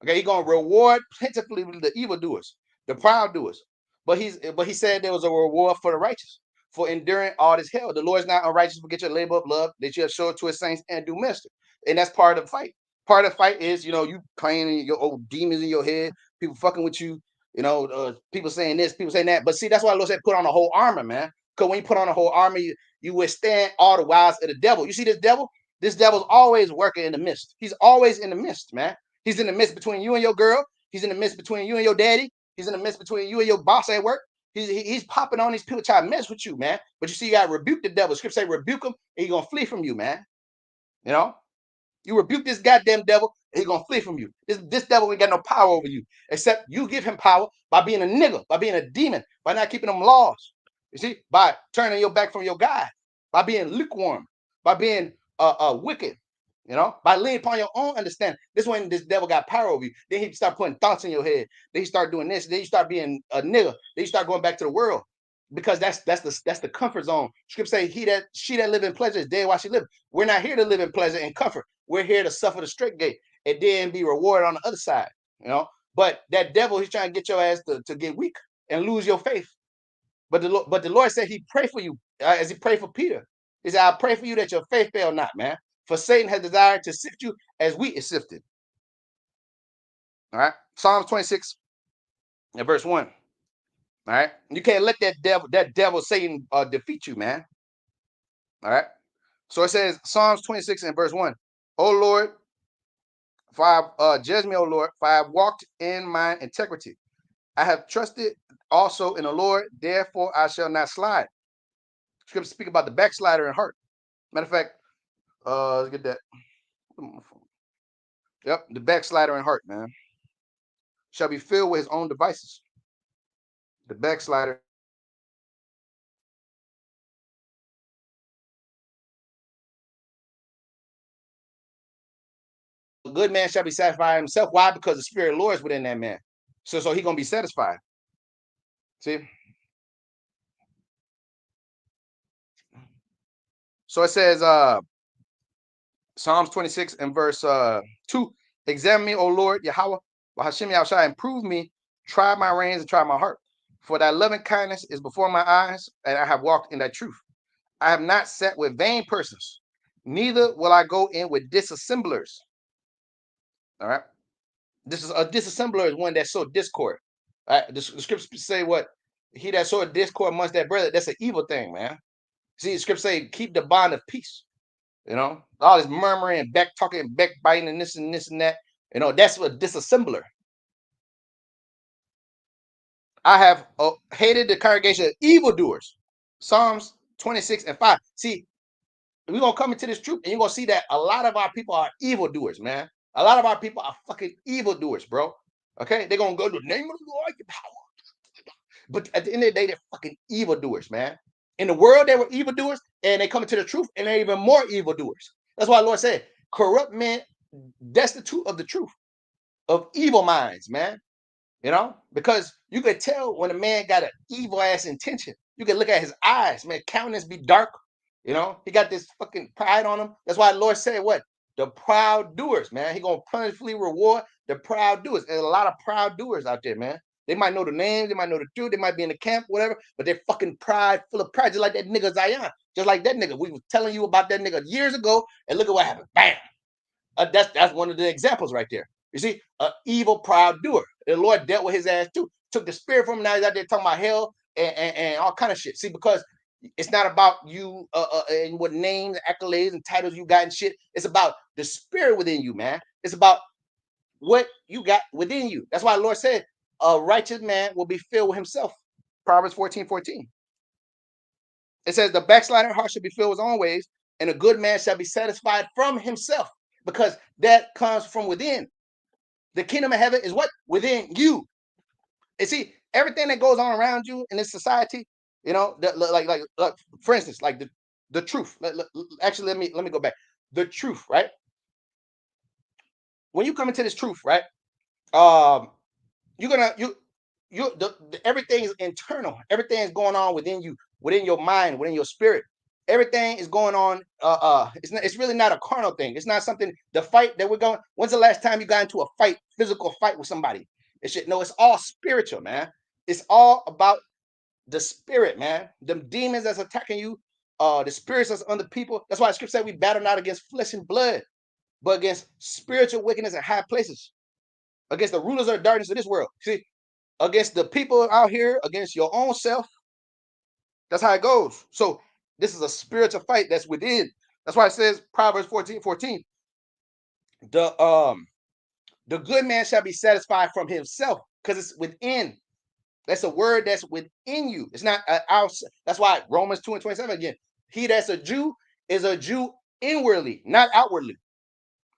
Okay, he's going to reward plentifully the evildoers, the proud doers. But he said there was a reward for the righteous for enduring all this hell. The Lord's not unrighteous, but get your labor of love that you have shown to his saints and do minister. And that's part of the fight. Part of the fight is, you playing your old demons in your head, people fucking with you, people saying this, people saying that. But see, that's why the Lord said put on the whole armor, man. Because when you put on the whole armor, you withstand all the wiles of the devil. You see this devil? This devil's always working in the midst. He's always in the midst, man. He's in the midst between you and your girl. He's in the midst between you and your daddy. He's in the midst between you and your boss at work. He's popping on these people trying to mess with you, man. But you see, you got to rebuke the devil. Scripture say rebuke him, and he's going to flee from you, man. You know? You rebuke this goddamn devil, and he's going to flee from you. This devil ain't got no power over you, except you give him power by being a nigga, by being a demon, by not keeping them laws. You see? By turning your back from your God, by being lukewarm, by being wicked, by leaning upon your own understanding. This when this devil got power over you. Then he start putting thoughts in your head. Then he start doing this. Then you start being a nigga. Then you start going back to the world. Because that's the comfort zone. Scripture say she that live in pleasure is dead while she live. We're not here to live in pleasure and comfort. We're here to suffer the straight gate and then be rewarded on the other side. But that devil, he's trying to get your ass to get weak and lose your faith. But the Lord said he pray for you as he prayed for Peter. He said, I pray for you that your faith fail not, man. For Satan has desired to sift you as wheat is sifted. All right. Psalms 26 and verse 1. All right. You can't let that devil Satan defeat you, man. All right. So it says Psalms 26 and verse 1. Oh Lord, for I judge me, O Lord, for I have walked in my integrity. I have trusted also in the Lord, therefore I shall not slide. Scripture speak about the backslider in heart. Matter of fact, let's get that. Yep, the backslider in heart, man, shall be filled with his own devices. The backslider. good man shall be satisfied himself. Why? Because the Spirit of the Lord is within that man. So he's gonna be satisfied. See? So it says, Psalms 26 and verse 2, examine me, O Lord, Yahweh, Hashem Yahushua, and prove me, try my reins and try my heart. For thy loving kindness is before my eyes, and I have walked in thy truth. I have not sat with vain persons, neither will I go in with disassemblers. All right. This is a disassembler is one that sow discord. All right. The scriptures say what? He that sow discord amongst that brother, that's an evil thing, man. See, the scripture say, keep the bond of peace. All this murmuring, back talking, backbiting, and this and this and that. That's what disassembler. I have hated the congregation of evildoers. Psalms 26 and 5. See, we're gonna come into this truth, and you're gonna see that a lot of our people are evildoers, man. A lot of our people are fucking evildoers, bro. Okay, they're gonna go to the name of the Lord, but at the end of the day, they're fucking evildoers, man. In the world, they were evildoers, and they come into the truth, and they're even more evildoers. That's why the Lord said, corrupt men destitute of the truth, of evil minds, man. Because you could tell when a man got an evil ass intention. You can look at his eyes, man, countenance be dark. He got this fucking pride on him. That's why the Lord said what? The proud doers, man. He gonna plentifully reward the proud doers. There's a lot of proud doers out there, man. They might know the names, they might know the truth, they might be in the camp, whatever, but they're fucking pride, full of pride, just like that nigga Zion. Just like that nigga. We were telling you about that nigga years ago, and look at what happened. Bam. That's one of the examples right there. You see, an evil, proud doer. The Lord dealt with his ass too. Took the spirit from him. Now he's out there talking about hell and all kind of shit. See, because it's not about you and what names, accolades, and titles you got and shit. It's about the spirit within you, man. It's about what you got within you. That's why the Lord said, a righteous man will be filled with himself. Proverbs 14:14. It says, the backslider heart shall be filled with his own ways, and a good man shall be satisfied from himself, because that comes from within. The kingdom of heaven is what? Within you. And see, everything that goes on around you in this society, like for instance, like the truth. Actually, let me go back. The truth, right? When you come into this truth, right? You're gonna everything is internal. Everything is going on within you, within your mind, within your spirit. Everything is going on. It's really not a carnal thing. It's not something. The fight that we're going. When's the last time you got into a fight, physical fight with somebody? No, it's all spiritual, man. It's all about the spirit, man. Them demons that's attacking you, the spirits that's under people. That's why the scripture said we battle not against flesh and blood, but against spiritual wickedness in high places, against the rulers of the darkness of this world. See, against the people out here, against your own self. That's how it goes. So this is a spiritual fight that's within. That's why it says Proverbs 14:14. The good man shall be satisfied from himself, because it's within. That's a word that's within you. It's not out. That's why Romans 2:27 again. He that's a Jew is a Jew inwardly, not outwardly.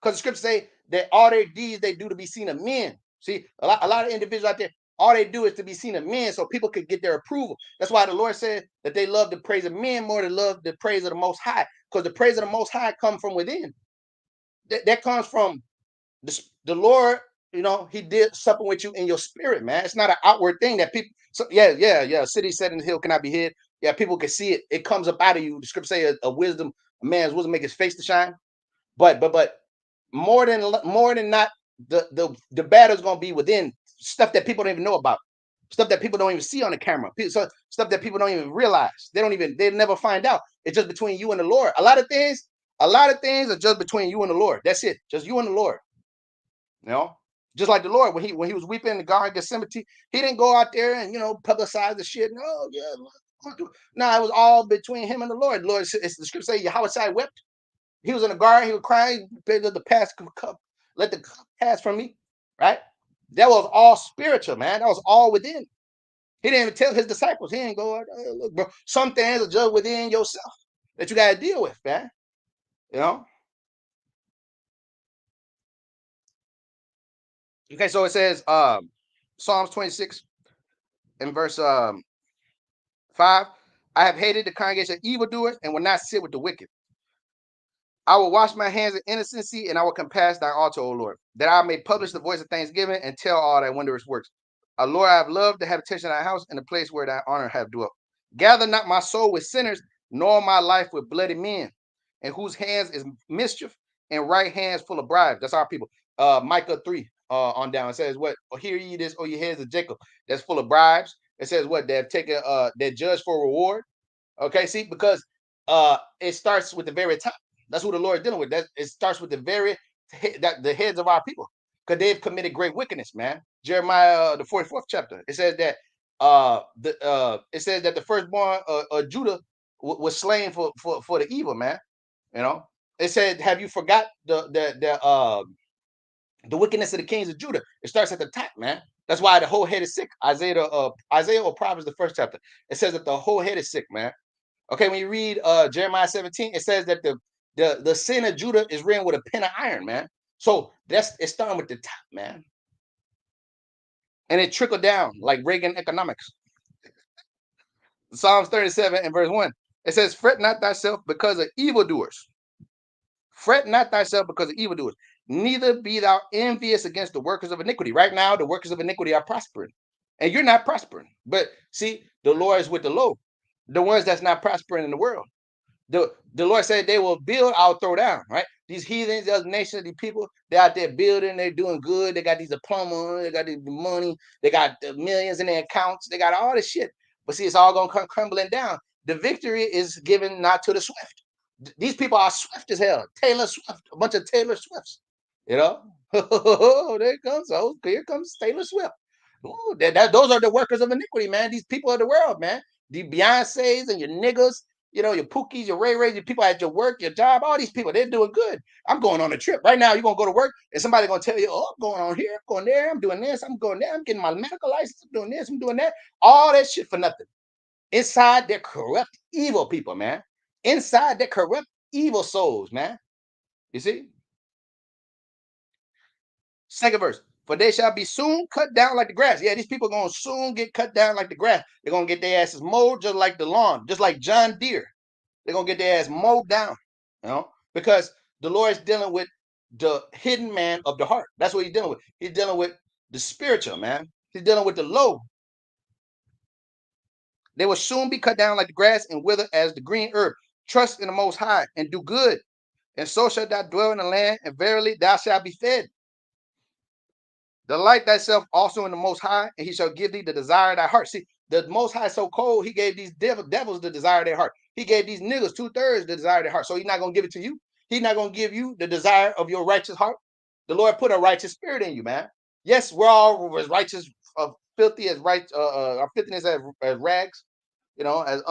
Because the scriptures say that all their deeds they do to be seen of men. See, a lot of individuals out there, all they do is to be seen of men so people could get their approval. That's why the Lord said that they love the praise of men more than love the praise of the Most High, because the praise of the Most High comes from within. That comes from the Lord. He did something with you in your spirit, man. It's not an outward thing that people. So yeah. City set in the hill cannot be hid. Yeah, people can see it. It comes up out of you. The scripture say a man's wisdom make his face to shine. But more than not, the battle's gonna be within, stuff that people don't even know about, stuff that people don't even see on the camera, stuff that people don't even realize. They never find out. It's just between you and the Lord. A lot of things are just between you and the Lord. That's it. Just you and the Lord. Just like the Lord when he was weeping in the Garden of Gethsemane, he didn't go out there and publicize the shit. No, yeah, no, it was all between him and the Lord. The Lord, it's the scripture say Yahweh wept. He was in the garden. He was crying. Let the past cup, let the cup pass from me. Right? That was all spiritual, man. That was all within. He didn't even tell his disciples. He didn't go, look, bro. Some things are just within yourself that you got to deal with, man. Okay, so it says Psalms 26 and verse 5. I have hated the congregation of evildoers and will not sit with the wicked. I will wash my hands in innocency, and I will compass thy altar, O Lord, that I may publish the voice of thanksgiving and tell all thy wondrous works. Lord, I have loved the habitation of thy house and the place where thy honor hath dwelt. Gather not my soul with sinners, nor my life with bloody men, in whose hands is mischief and right hands full of bribes. That's our people. Micah 3 on down. It says, what? Hear ye this, O ye heads of Jacob, that's full of bribes. It says what? They have taken their judge for reward. Okay, see, because it starts with the very top. That's who the Lord is dealing with. That it starts with the very that the heads of our people, because they've committed great wickedness, man. Jeremiah the 44th chapter. It says that it says that the firstborn of Judah was slain for the evil, man. You know, it said, have you forgot the wickedness of the kings of Judah? It starts at the top, man. That's why the whole head is sick. Isaiah or Proverbs, the first chapter. It says that the whole head is sick, man. Okay, when you read Jeremiah 17, it says that the sin of Judah is written with a pen of iron, man. So it's starting with the top, man. And it trickled down like Reagan economics. Psalms 37 and verse 1. It says, fret not thyself because of evildoers. Fret not thyself because of evildoers. Neither be thou envious against the workers of iniquity. Right now, the workers of iniquity are prospering. And you're not prospering. But see, the Lord is with the low. The ones that's not prospering in the world. The Lord said they will build, I'll throw down, right? These heathens, those nations, these people, they're out there building, they're doing good. They got these diplomas, they got the money, they got the millions in their accounts, they got all this shit. But see, it's all gonna come crumbling down. The victory is given not to the swift. These people are swift as hell. Taylor Swift, a bunch of Taylor Swifts, you know. There it comes. Oh, here comes Taylor Swift. Ooh, those are the workers of iniquity, man. These people of the world, man. The Beyonces and your niggas, you know, your Pookies, your Ray Rays, your people at your work, your job, all these people, they're doing good. I'm going on a trip. Right now, you're going to go to work and somebody going to tell you, oh, I'm going on here, I'm going there, I'm doing this, I'm going there, I'm getting my medical license, I'm doing this, I'm doing that. All that shit for nothing. Inside, they're corrupt, evil people, man. Inside, they're corrupt, evil souls, man. You see? Second verse. For they shall be soon cut down like the grass. Yeah, these people are going to soon get cut down like the grass. They're going to get their asses mowed just like the lawn, just like John Deere. They're going to get their ass mowed down, you know, because the Lord is dealing with the hidden man of the heart. That's what he's dealing with. He's dealing with the spiritual, man. He's dealing with the low. They will soon be cut down like the grass and wither as the green herb. Trust in the Most High and do good, and so shalt thou dwell in the land, and verily thou shalt be fed. Delight thyself also in the Most High, and he shall give thee the desire of thy heart. See, the Most High is so cold, he gave these devils the desire of their heart. He gave these niggas 2/3 the desire of their heart. So he's not going to give it to you. He's not going to give you the desire of your righteous heart. The Lord put a righteous spirit in you, man. Yes, we're all as righteous, filthy as our filthiness as rags, you know, as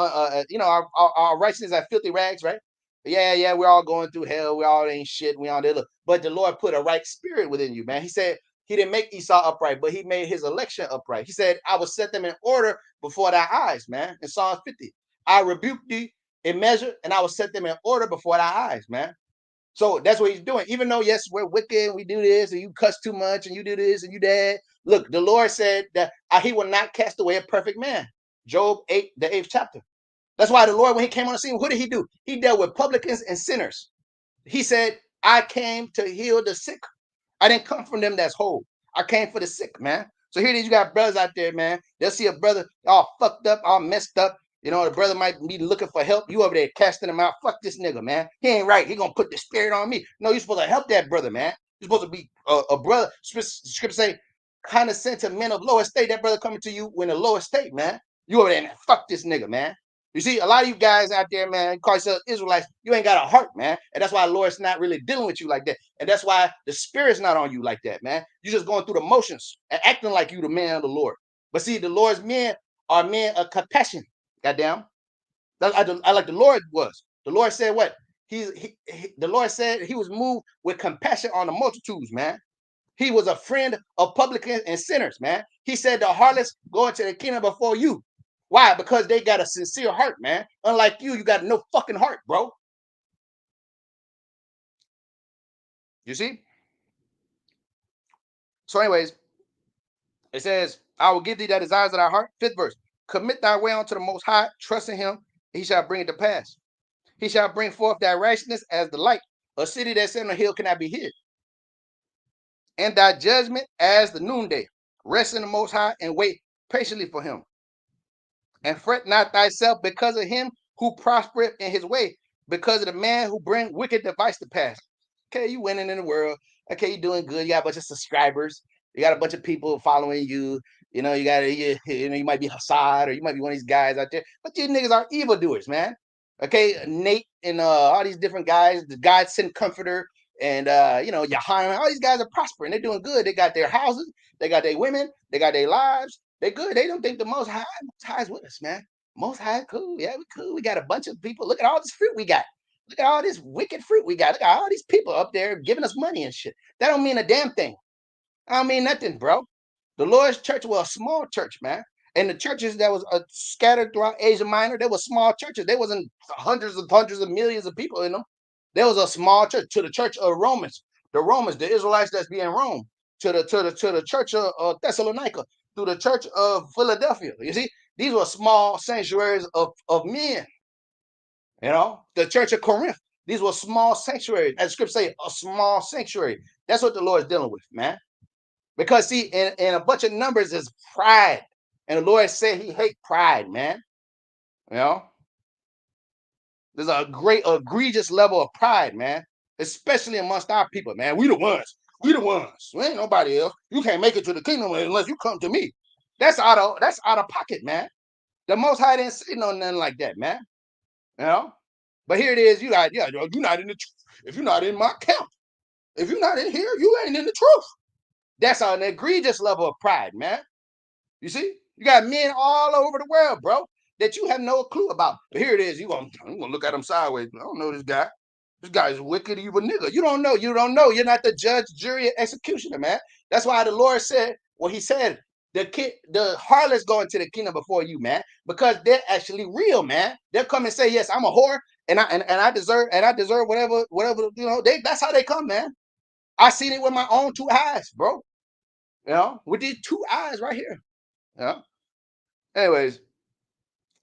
you know, our righteousness as filthy rags, right? Yeah, we're all going through hell. We all ain't shit. We all there. But the Lord put a right spirit within you, man. He said he didn't make Esau upright, but he made his election upright. He said, I will set them in order before thy eyes, man. In Psalm 50, I rebuke thee in measure, and I will set them in order before thy eyes, man. So that's what he's doing. Even though, yes, we're wicked, we do this, and you cuss too much, and you do this, and you that. Look, the Lord said that he will not cast away a perfect man. Job 8, the 8th chapter. That's why the Lord, when he came on the scene, what did he do? He dealt with publicans and sinners. He said, I came to heal the sick. I didn't come from them that's whole. I came for the sick, man. So here it is, you got brothers out there, man. They'll see a brother all fucked up, all messed up. You know, the brother might be looking for help. You over there casting him out. Fuck this nigga, man. He ain't right. He gonna put the spirit on me. No, you're supposed to help that brother, man. You're supposed to be a brother. Scripture say, condescend to men of low estate. That brother coming to you in a low estate, man. You over there, man. Fuck this nigga, man. You see, a lot of you guys out there, man, call yourself Israelites, you ain't got a heart, man. And that's why the Lord's not really dealing with you like that. And that's why the spirit's not on you like that, man. You're just going through the motions and acting like you the man of the Lord. But see, the Lord's men are men of compassion. Goddamn. I like the Lord was. The Lord said what? The Lord said he was moved with compassion on the multitudes, man. He was a friend of publicans and sinners, man. He said the harlots go into the kingdom before you. Why? Because they got a sincere heart, man. Unlike you, you got no fucking heart, bro. You see? So, anyways, it says, I will give thee the desires of thy heart. Fifth verse. Commit thy way unto the Most High, trust in him, he shall bring it to pass. He shall bring forth thy righteousness as the light, A city that's on a hill cannot be hid. And thy judgment as the noonday. Rest in the Most High and wait patiently for him. And fret not thyself because of him who prospereth in his way, because of the man who bring wicked device to pass. Okay, you winning in the world. Okay, you doing good. You got a bunch of subscribers. You got a bunch of people following you. You know, you might be Hassad or you might be one of these guys out there. But these niggas are evildoers, man. Okay, Nate and all these different guys, the God sent comforter, and Yohanan, all these guys are prospering. They're doing good. They got their houses, they got their women, they got their lives. They good. They don't think the Most High is with us, man. Most High, cool. Yeah, we cool. We got a bunch of people. Look at all this fruit we got. Look at all this wicked fruit we got. Look at all these people up there giving us money and shit. That don't mean a damn thing. I don't mean nothing, bro. The Lord's church was a small church, man. And the churches that was scattered throughout Asia Minor, they were small churches. There wasn't hundreds of millions of people in them. There was a small church. To the church of Romans, the Israelites that's being Rome, to the church of Thessalonica, to the church of Philadelphia. You see, these were small sanctuaries of men. You know, the church of Corinth, these were small sanctuaries. As the scripture say, a small sanctuary. That's what the Lord is dealing with, man. Because see, in a bunch of numbers is pride. And the Lord said he hate pride, man. You know, there's a great egregious level of pride, man. Especially amongst our people, man. We the ones. We the ones. We ain't nobody else. You can't make it to the kingdom unless you come to me. That's out of pocket, man. The Most High didn't say no nothing like that, man. You know? But here it is, you're not in the truth. If you're not in my camp, if you're not in here, you ain't in the truth. That's an egregious level of pride, man. You see, you got men all over the world, bro, that you have no clue about. But here it is, you're gonna look at him sideways. I don't know this guy. This guy's a wicked, evil nigga. You don't know. You don't know. You're not the judge, jury, and executioner, man. That's why the Lord said what he said. The harlots going to the kingdom before you, man, because they're actually real, man. They'll come and say, yes, I'm a whore, and I deserve whatever, that's how they come, man. I seen it with my own two eyes, bro. You know, with these two eyes right here. Yeah. Anyways,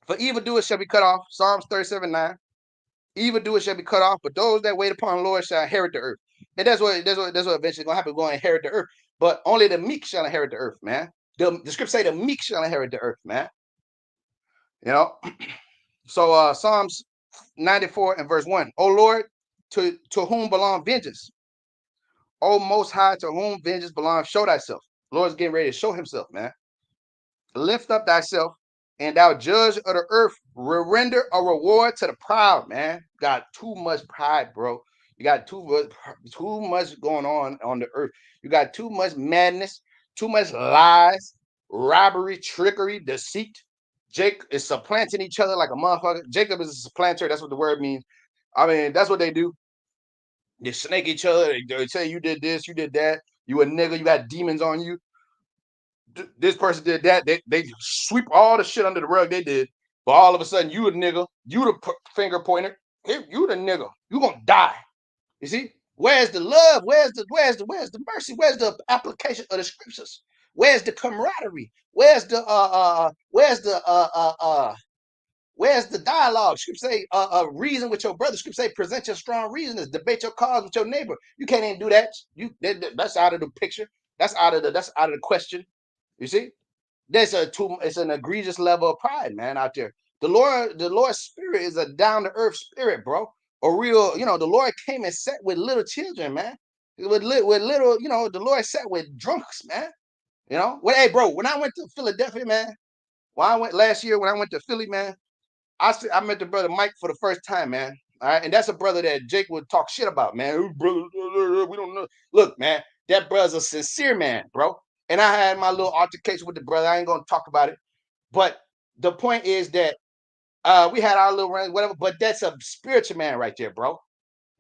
for evildoers shall be cut off. Psalms 37:9. Evildoers shall be cut off, but those that wait upon the Lord shall inherit the earth. And that's what eventually gonna happen. We're gonna inherit the earth. But only the meek shall inherit the earth, man. The scripture say the meek shall inherit the earth, man. You know. So Psalms 94 and verse 1. O Lord, to whom belong vengeance? O Most High, to whom vengeance belongs, show thyself. The Lord's getting ready to show himself, man. Lift up thyself, and thou judge of the earth, render a reward to the proud, man. Got too much pride, bro. You got too much going on the earth. You got too much madness, too much lies, robbery, trickery, deceit. Jake is supplanting each other like a motherfucker. Jacob is a supplanter. That's what the word means. I mean, that's what they do. They snake each other. They say you did this, you did that. You a nigga. You got demons on you. This person did that. They sweep all the shit under the rug they did. But all of a sudden, you a nigga. You the finger pointer. You the nigga. You gonna die. You see? Where's the love? Where's the mercy? Where's the application of the scriptures? Where's the camaraderie? Where's the dialogue? Scripture say, reason with your brother. Scripture say, present your strong reasons. Debate your cause with your neighbor. You can't even do that. That's out of the picture. That's out of the question. You see, it's an egregious level of pride, man, out there. The Lord's spirit is a down to earth spirit, bro. A real, the Lord came and sat with little children, man. With little, the Lord sat with drunks, man. Hey, bro, when I went to Philadelphia, man, when I went last year, when I went to Philly, man, I met the brother Mike for the first time, man. All right, and that's a brother that Jake would talk shit about, man. Brother, we don't know. Look, man, that brother's a sincere man, bro. And I had my little altercation with the brother. I ain't gonna talk about it, but the point is that we had our little run, whatever. But that's a spiritual man right there, bro.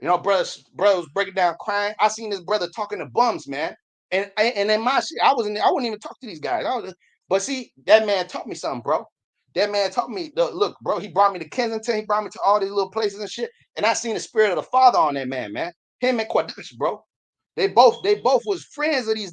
Brothers was breaking down, crying. I seen this brother talking to bums, man. And in my shit, I wouldn't even talk to these guys. But see, that man taught me something, bro. That man taught me, look, bro, he brought me to Kensington. He brought me to all these little places and shit. And I seen the spirit of the Father on that man, man. Him and Quadash, bro. They both was friends of these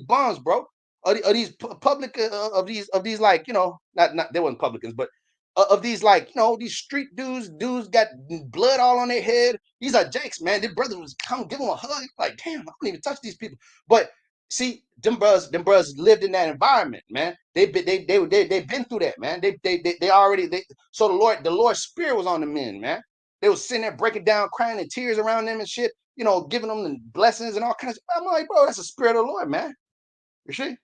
bums, bro. Of these public of these like, not they weren't publicans, but of these, like, these street dudes got blood all on their head. These are jakes, man. Their brother was come give them a hug. Like, damn, I don't even touch these people. But see, them brothers lived in that environment, man. They've been through that, man. They already so the Lord's spirit was on the men, man. They was sitting there breaking down, crying in tears around them and shit, giving them the blessings and all kinds of. I'm like, bro, that's the spirit of the Lord, man. You see?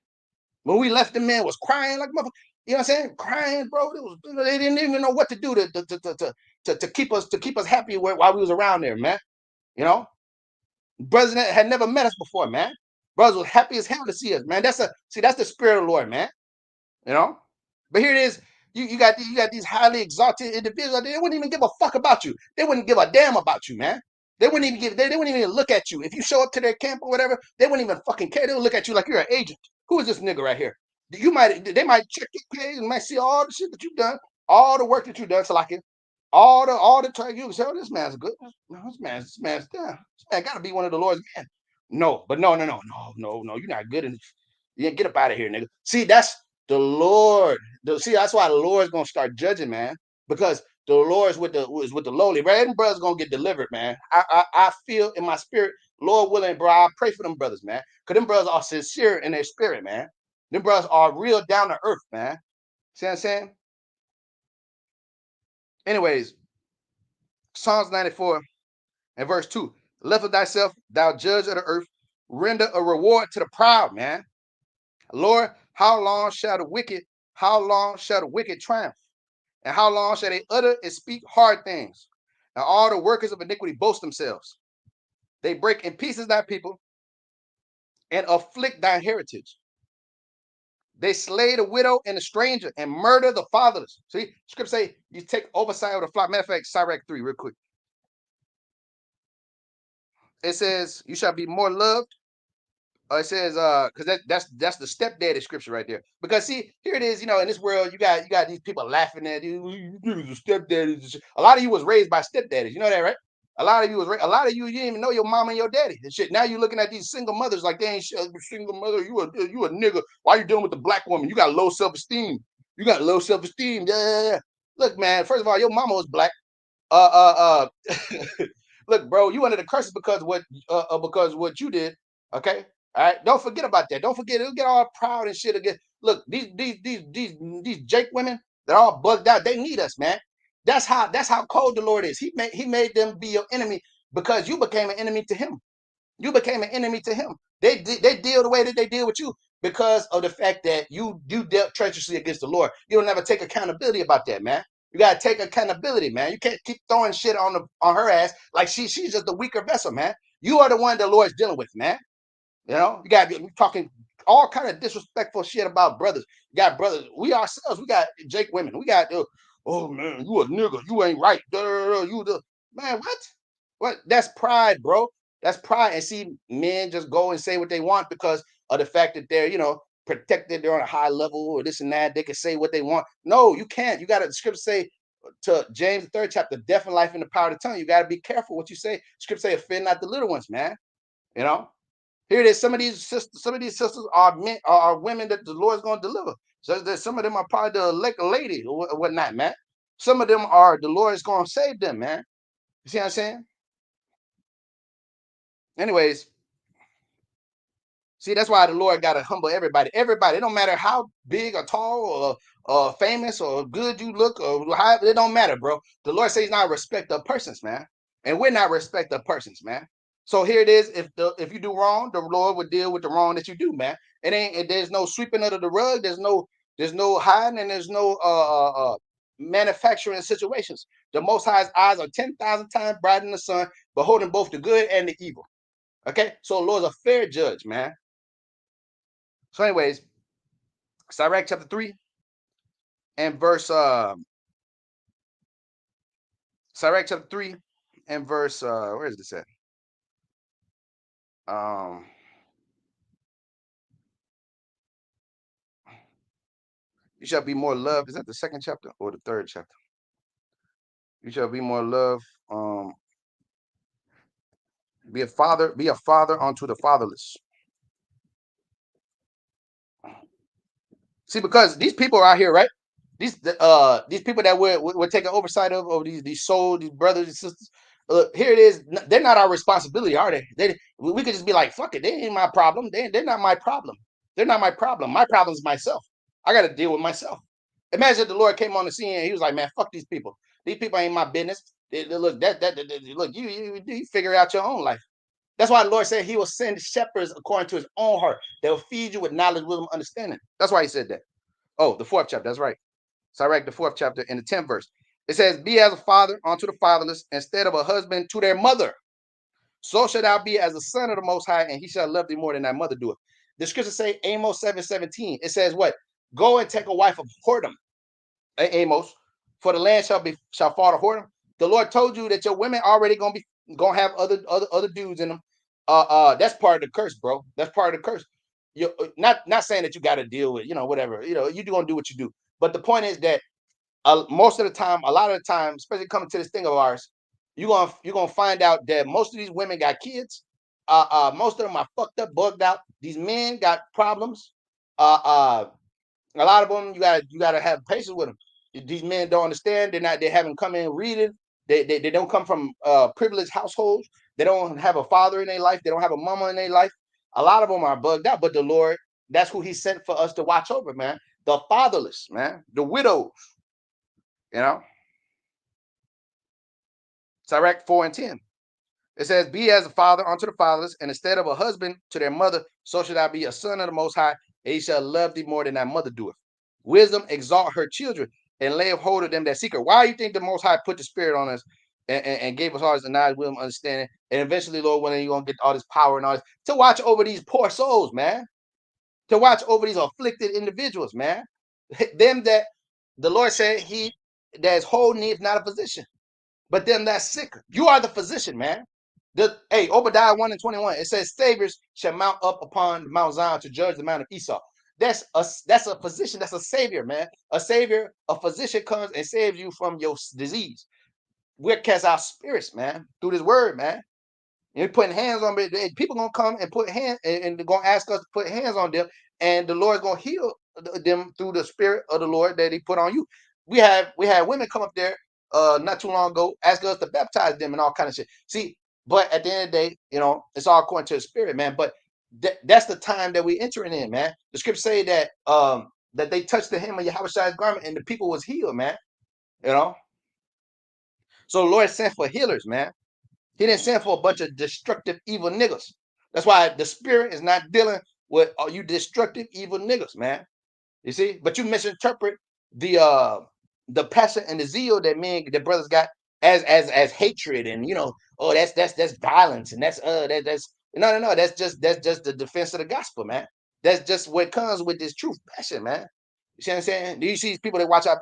When we left, the man was crying like mother. You know what I'm saying? Crying, bro. They didn't even know what to do to keep us happy while we was around there, man. You know, brothers had never met us before, man. Brothers was happy as hell to see us, man. That's the spirit of the Lord, man. You know, but here it is. You got these highly exalted individuals. They wouldn't even give a fuck about you. They wouldn't give a damn about you, man. They wouldn't even they wouldn't even look at you if you show up to their camp or whatever. They wouldn't even fucking care. They would look at you like you're an agent. Who is this nigga right here? They might check your page and might see all the shit that you've done, all the work that you've done. So like it, all the time you can say, oh, this man's good. No, this man's down. This man got to be one of the Lord's men. No, but no. You're not good. Yeah, get up out of here, nigga. See, that's the Lord. See, that's why the Lord's gonna start judging, man, because the Lord is with the lowly. Right, and brothers gonna get delivered, man. I feel in my spirit, Lord willing, bro. I pray for them brothers, man, because them brothers are sincere in their spirit, man. Them brothers are real down to earth, man. See what I'm saying? Anyways, Psalms 94 and verse 2. Lift up thyself, thou judge of the earth, render a reward to the proud, man. Lord, how long shall the wicked triumph? And how long shall they utter and speak hard things? And all the workers of iniquity boast themselves. They break in pieces thy people and afflict thy heritage. They slay the widow and the stranger and murder the fatherless. See, scripture say you take oversight of the flock. Matter of fact, Sirach 3, real quick. It says, you shall be more loved. It says, because that's the stepdaddy scripture right there. Because see, here it is, in this world, you got these people laughing at you. You stepdaddies. A lot of you was raised by stepdaddies. You know that, right? A lot of you a lot of you didn't even know your mom and your daddy and shit. Now you're looking at these single mothers like they ain't single mother. You a nigga. Why you dealing with the black woman? You got low self-esteem. You got low self-esteem. Yeah. Look, man. First of all, your mama was black. Look, bro, you under the curses because what you did. Okay, all right. Don't forget about that. Don't forget. It'll get all proud and shit again. Look, these Jake women, they're all bugged out. They need us, man. That's how cold the Lord is. He made them be your enemy because you became an enemy to him. You became an enemy to him. They deal the way that they deal with you because of the fact that you dealt treacherously against the Lord. You don't ever take accountability about that, man. You gotta take accountability, man. You can't keep throwing shit on her ass like she's just the weaker vessel, man. You are the one the Lord's dealing with, man. You got you talking all kind of disrespectful shit about brothers. You got brothers. We ourselves, we got Jake women. We got oh man, you a nigga. You ain't right. You the man. What? What? That's pride, bro. That's pride. And see, men just go and say what they want because of the fact that they're protected. They're on a high level or this and that. They can say what they want. No, you can't. You got to. The scripture say to James the 3rd chapter, death and life in the power of the tongue. You got to be careful what you say. Scripture say, offend not the little ones, man. You know. Here it is. Some of these sisters are men, are women that the Lord's going to deliver. So that some of them are probably the elect lady or whatnot, man. Some of them are the Lord's going to save them, man. You see what I'm saying? Anyways, see, that's why the Lord got to humble everybody. Everybody, it don't matter how big or tall or famous or good you look or how, it don't matter, bro. The Lord says he's not a respect of persons, man. And we're not respect of persons, man. So here it is. If you do wrong, the Lord would deal with the wrong that you do, man. There's no sweeping under the rug. There's no hiding and there's no manufacturing situations. The Most High's eyes are 10,000 times brighter than the sun, beholding both the good and the evil. Okay, so the Lord's a fair judge, man. So, anyways, Sirach chapter 3 and verse Sirach chapter 3 and verse where is this at? Um you shall be more loved. Is that the second chapter or the third chapter? You shall be more loved. Be a father unto the fatherless. See, because these people are out here, right? These people that we're taking oversight of, over these souls, these brothers and sisters. Here it is. They're not our responsibility, are they? We could just be like, fuck it. They ain't my problem. They're not my problem. They're not my problem. My problem is myself. I got to deal with myself. Imagine if the Lord came on the scene and he was like, man, fuck these people. These people ain't my business. Look, look, you figure out your own life. That's why the Lord said he will send shepherds according to his own heart. They'll feed you with knowledge, wisdom, understanding. That's why he said that. Oh, the fourth chapter. That's right. Sirach, the fourth chapter, in the 10th verse. It says, be as a father unto the fatherless, instead of a husband to their mother. So shall thou be as a son of the Most High, and he shall love thee more than thy mother doeth. The scripture say, Amos 7:17. It says what? Go and take a wife of whoredom. Amos, for the land shall fall to whoredom. The Lord told you that your women already gonna have other dudes in them. That's part of the curse, bro. That's part of the curse. You not saying that you got to deal with, whatever. You gonna do what you do. But the point is that most of the time, a lot of the time, especially coming to this thing of ours, you're gonna find out that most of these women got kids. Most of them are fucked up, bugged out. These men got problems. A lot of them, you gotta have patience with them. These men don't understand. They haven't come in reading. They don't come from privileged households. They don't have a father in their life. They don't have a mama in their life. A lot of them are bugged out. But the Lord, that's who He sent for us to watch over, man. The fatherless, man. The widows. You know. Sirach 4:10. It says, be as a father unto the fatherless, and instead of a husband to their mother, so should I be a son of the Most High, and he shall love thee more than thy mother doeth. Wisdom exalt her children, and lay hold of them that seek her. Why do you think the Most High put the Spirit on us and gave us all this knowledge, wisdom, understanding, and eventually, Lord, when you're going to get all this power and all this, to watch over these poor souls, man, to watch over these afflicted individuals, man, them that the Lord said that's whole needs not a physician, but them that's sick. You are the physician, man. Obadiah 1:21, it says, saviors shall mount up upon Mount Zion to judge the mount of Esau. That's a physician, that's a savior, man. A savior, a physician comes and saves you from your disease. We're cast out spirits, man, through this word, man. You're putting hands on me. People gonna come and put hands, and they're gonna ask us to put hands on them, and the Lord's gonna heal them through the Spirit of the Lord that He put on you. We had women come up there not too long ago, ask us to baptize them and all kind of shit. See, but at the end of the day, it's all according to the Spirit, man. But that's the time that we entering in, man. The scriptures say that they touched the hem of Yahweh's garment and the people was healed, man. You know, so the Lord sent for healers, man. He didn't send for a bunch of destructive, evil niggas. That's why the Spirit is not dealing with all you destructive, evil niggas, man. You see, but you misinterpret the passion and the zeal that brothers got as hatred, and oh, that's violence, and that's no, that's just the defense of the gospel, man. That's just what comes with this truth, passion, man. You see what I'm saying? Do you see people that watch out?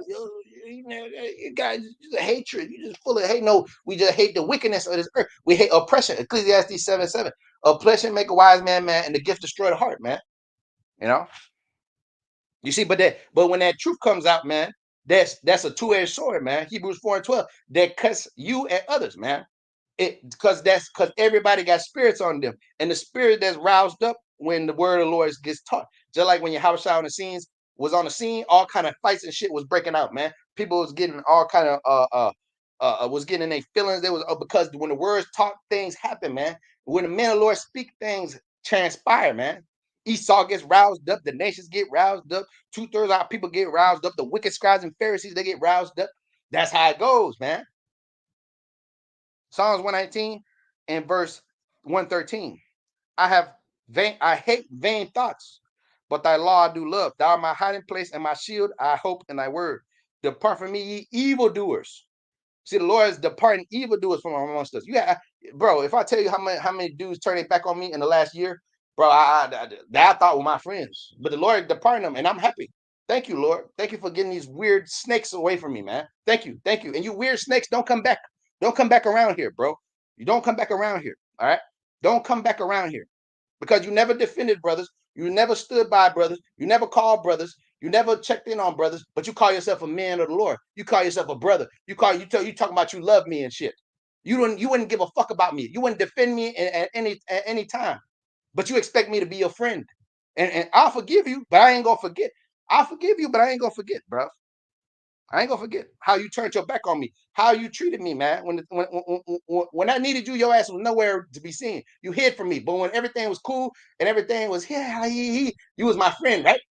You guys, just hatred. You just full of hate. No, we just hate the wickedness of this earth. We hate oppression. Ecclesiastes 7:7. Oppression make a wise man mad, and the gift destroy the heart, man. You know. You see, but when that truth comes out, man, that's a two-edged sword, man. Hebrews 4:12 that cuts you and others, man. Because everybody got spirits on them, and the spirit that's roused up when the word of the Lord gets taught. Just like when your house on the scenes was on the scene, all kind of fights and shit was breaking out, man. People was getting all kind of was getting their feelings. They was because when the words talk, things happen, man. When the men of the Lord speak, things transpire, man. Esau gets roused up, the nations get roused up, 2/3 of our people get roused up, the wicked scribes and Pharisees, they get roused up. That's how it goes, man. Psalms 119 and verse 113. I hate vain thoughts, but thy law I do love. Thou art my hiding place and my shield. I hope in thy word. Depart from me, ye evildoers. See, the Lord is departing evildoers from amongst us. Bro, if I tell you how many dudes turned their back on me in the last year, bro, I thought were my friends. But the Lord departing them, and I'm happy. Thank you, Lord. Thank you for getting these weird snakes away from me, man. Thank you. Thank you. And you weird snakes, don't come back. Don't come back around here, bro. You don't come back around here. All right. Don't come back around here because you never defended brothers. You never stood by brothers. You never called brothers. You never checked in on brothers, but you call yourself a man of the Lord. You call yourself a brother. You talking about you love me and shit. You wouldn't give a fuck about me. You wouldn't defend me at any time. But you expect me to be your friend. And I'll forgive you, but I ain't gonna forget. I'll forgive you, but I ain't gonna forget, bro. I ain't gonna forget how you turned your back on me, how you treated me, man. When I needed you, your ass was nowhere to be seen. You hid from me. But when everything was cool and everything was you was my friend, right?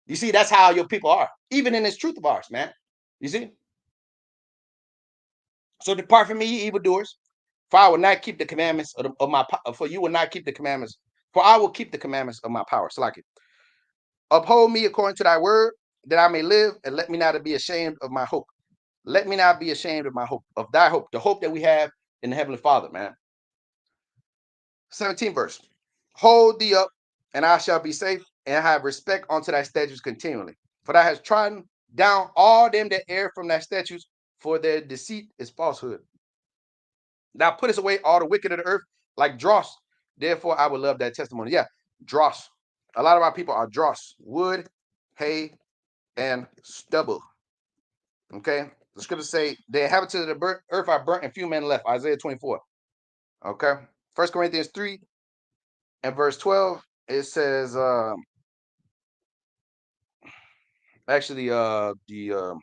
You see, that's how your people are, even in this truth of ours, man. You see? So depart from me, ye evildoers, for I will not keep the commandments of my for you will not keep the commandments, for I will keep the commandments of my power. So like it. Uphold me according to thy word, that I may live, and let me not be ashamed of my hope. Let me not be ashamed of my hope, of thy hope, the hope that we have in the Heavenly Father, man. 17th verse. Hold thee up, and I shall be safe, and have respect unto thy statutes continually. For thou hast trodden down all them that err from thy statutes, for their deceit is falsehood. Thou puttest away all the wicked of the earth like dross. Therefore, I would love that testimony. Yeah, dross. A lot of our people are dross, wood, hay, and stubble. Okay, the scriptures say the inhabitants of the earth are burnt and few men left. Isaiah 24. Okay, 1 Corinthians 3 and verse 12. It says, actually, the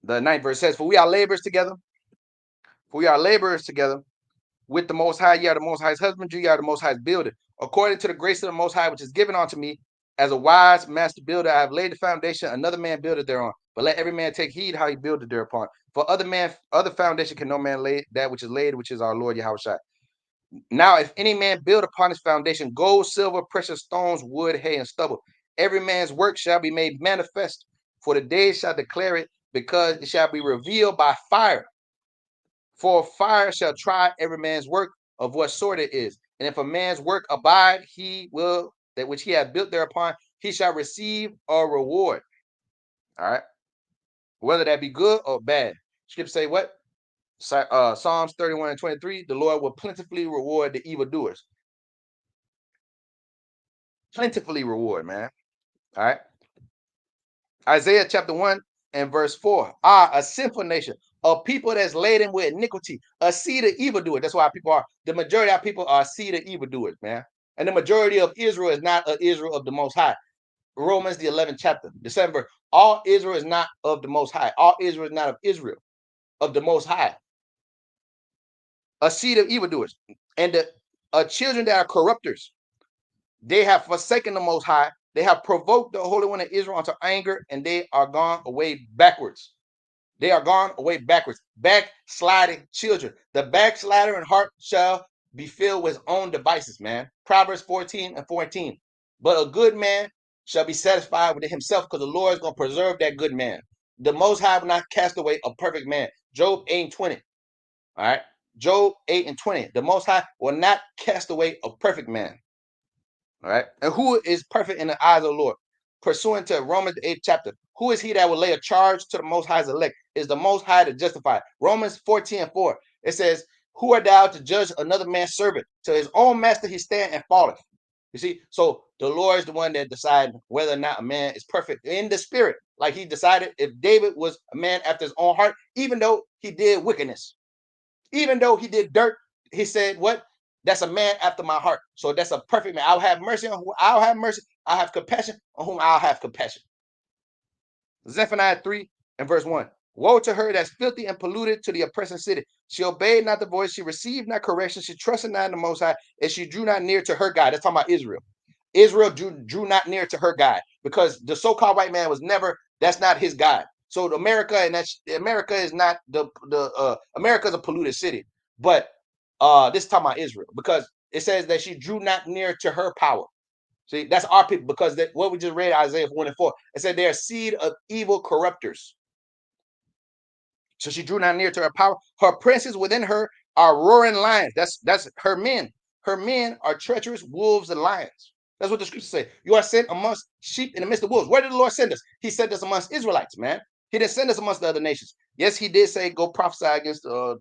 ninth verse says, "For we are laborers together. For we are laborers together with the Most High. Ye are the Most High's husbandry. Ye are the Most High's builder. According to the grace of the Most High, which is given unto me, as a wise master builder, I have laid the foundation. Another man builded thereon. But let every man take heed how he builded thereupon. For other foundation can no man lay that which is laid, which is our Lord Yahushua. Now, if any man build upon his foundation gold, silver, precious stones, wood, hay, and stubble, every man's work shall be made manifest. For the day shall declare it, because it shall be revealed by fire. For fire shall try every man's work of what sort it is. And if a man's work abide, he will, that which he hath built thereupon, he shall receive a reward. All right. Whether that be good or bad. Scripture say what? Psalms 31 and 23, the Lord will plentifully reward the evildoers. Plentifully reward, man. All right. Isaiah chapter 1 and verse 4. A sinful nation, a people that's laden with iniquity, a seed of evildoers. That's why people are, the majority of people are a seed of evildoers, man. And the majority of Israel is not of Israel of the Most High. Romans, the 11th chapter, December. All Israel is not of the Most High. All Israel is not of Israel, of the Most High. A seed of evildoers. And the children that are corrupters, they have forsaken the Most High. They have provoked the Holy One of Israel unto anger, and they are gone away backwards. They are gone away backwards. Backsliding children. The backslider in heart shall be filled with his own devices, man. Proverbs 14 and 14. But a good man shall be satisfied with himself, because the Lord is going to preserve that good man. The Most High will not cast away a perfect man. Job 8 and 20. All right. Job 8 and 20. The Most High will not cast away a perfect man. All right. And who is perfect in the eyes of the Lord? Pursuant to Romans 8th chapter. Who is he that will lay a charge to the Most High's elect? Is the Most High to justify? Romans 14 and 4. It says, who art thou to judge another man's servant? To his own master he stand and falleth. You see, so the Lord is the one that decides whether or not a man is perfect in the spirit. Like he decided if David was a man after his own heart, even though he did wickedness, even though he did dirt, he said, what? That's a man after my heart. So that's a perfect man. I'll have mercy on whom I'll have mercy. I'll have compassion on whom I'll have compassion. Zephaniah 3 and verse 1. Woe to her that's filthy and polluted to the oppressing city. She obeyed not the voice, she received not correction, she trusted not in the Most High, and she drew not near to her God. That's talking about Israel. Israel drew not near to her God, because the so-called white man was never, that's not his God. So America, and that's America is not America is a polluted city. But this is talking about Israel, because it says that she drew not near to her power. See, that's our people, because what we just read, Isaiah 1 and 4, it said they're a seed of evil corrupters. So she drew not near to her power. Her princes within her are roaring lions. That's her men. Her men are treacherous wolves and lions. That's what the scriptures say. You are sent amongst sheep in the midst of wolves. Where did the Lord send us? He sent us amongst Israelites, man. He didn't send us amongst the other nations. Yes, he did say go prophesy against to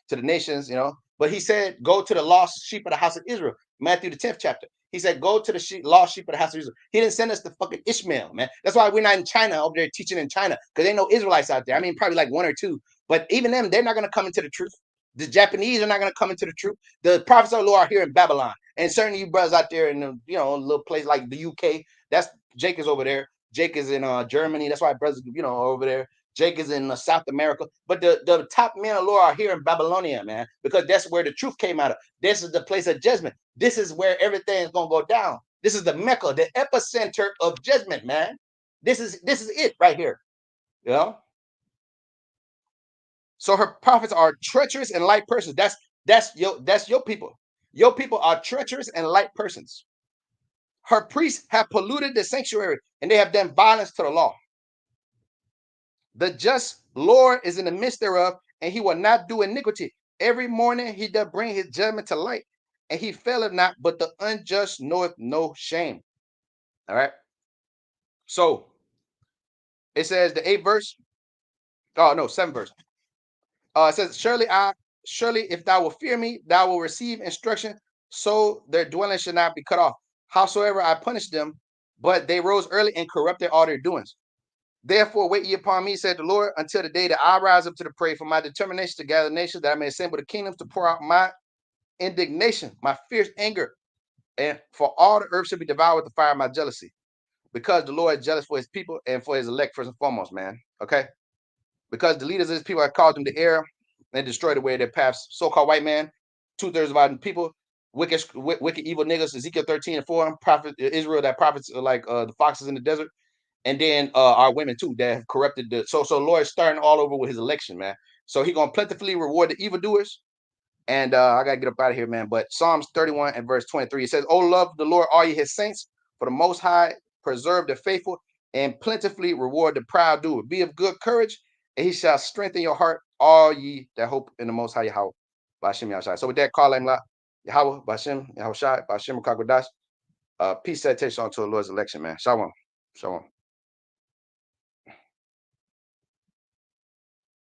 the nations, you know. But he said go to the lost sheep of the house of Israel. Matthew the 10th chapter. He said go to the lost sheep of the house of Israel. He didn't send us to fucking Ishmael, man. That's why we're not in China over there teaching in China, because ain't no Israelites out there. I mean, probably like one or two. But even them, they're not going to come into the truth. The Japanese are not going to come into the truth. The prophets of the Lord are here in Babylon. And certainly you brothers out there in the, you know, a little place like the UK, that's Jake is over there. Jake is in Germany. That's why brothers, over there. Jake is in South America. But the top men of Lord are here in Babylonia, man, because that's where the truth came out of. This is the place of judgment. This is where everything is gonna go down. This is the Mecca, the epicenter of judgment, man. This is it right here. You know. So her prophets are treacherous and light persons. That's your people. Your people are treacherous and light persons. Her priests have polluted the sanctuary, and they have done violence to the law. The just Lord is in the midst thereof, and he will not do iniquity. Every morning he doth bring his judgment to light, and he faileth not, but the unjust knoweth no shame. All right. So it says the 8th verse. Oh no, 7th verse. It says, surely if thou will fear me, thou will receive instruction, so their dwelling should not be cut off. Howsoever I punished them, but they rose early and corrupted all their doings. Therefore wait ye upon me, said the Lord, until the day that I rise up to the prey for my determination to gather nations, that I may assemble the kingdoms to pour out my indignation, my fierce anger, and for all the earth shall be devoured with the fire of my jealousy, because the Lord is jealous for his people and for his elect first and foremost, man. Okay. Because the leaders of his people have caused them to err and destroy the way of their paths. So-called white man, 2/3 of our people, wicked, evil niggas. Ezekiel 13:4, prophet Israel, that prophets are like the foxes in the desert, and then our women too that have corrupted the. So the Lord is starting all over with his election, man. So he gonna plentifully reward the evildoers. And I gotta get up out of here, man. But Psalms 31 and verse 23, it says, "Oh, love the Lord, all ye his saints, for the Most High preserve the faithful, and plentifully reward the proud doer. Be of good courage, and he shall strengthen your heart, all ye that hope in the Most High Yahweh." Bashem Yahushai. So with that, call him Yahweh, Bashem Yahushai, Bashem Kakodash. Peace, salutation unto the Lord's election, man. Shalom. Shalom.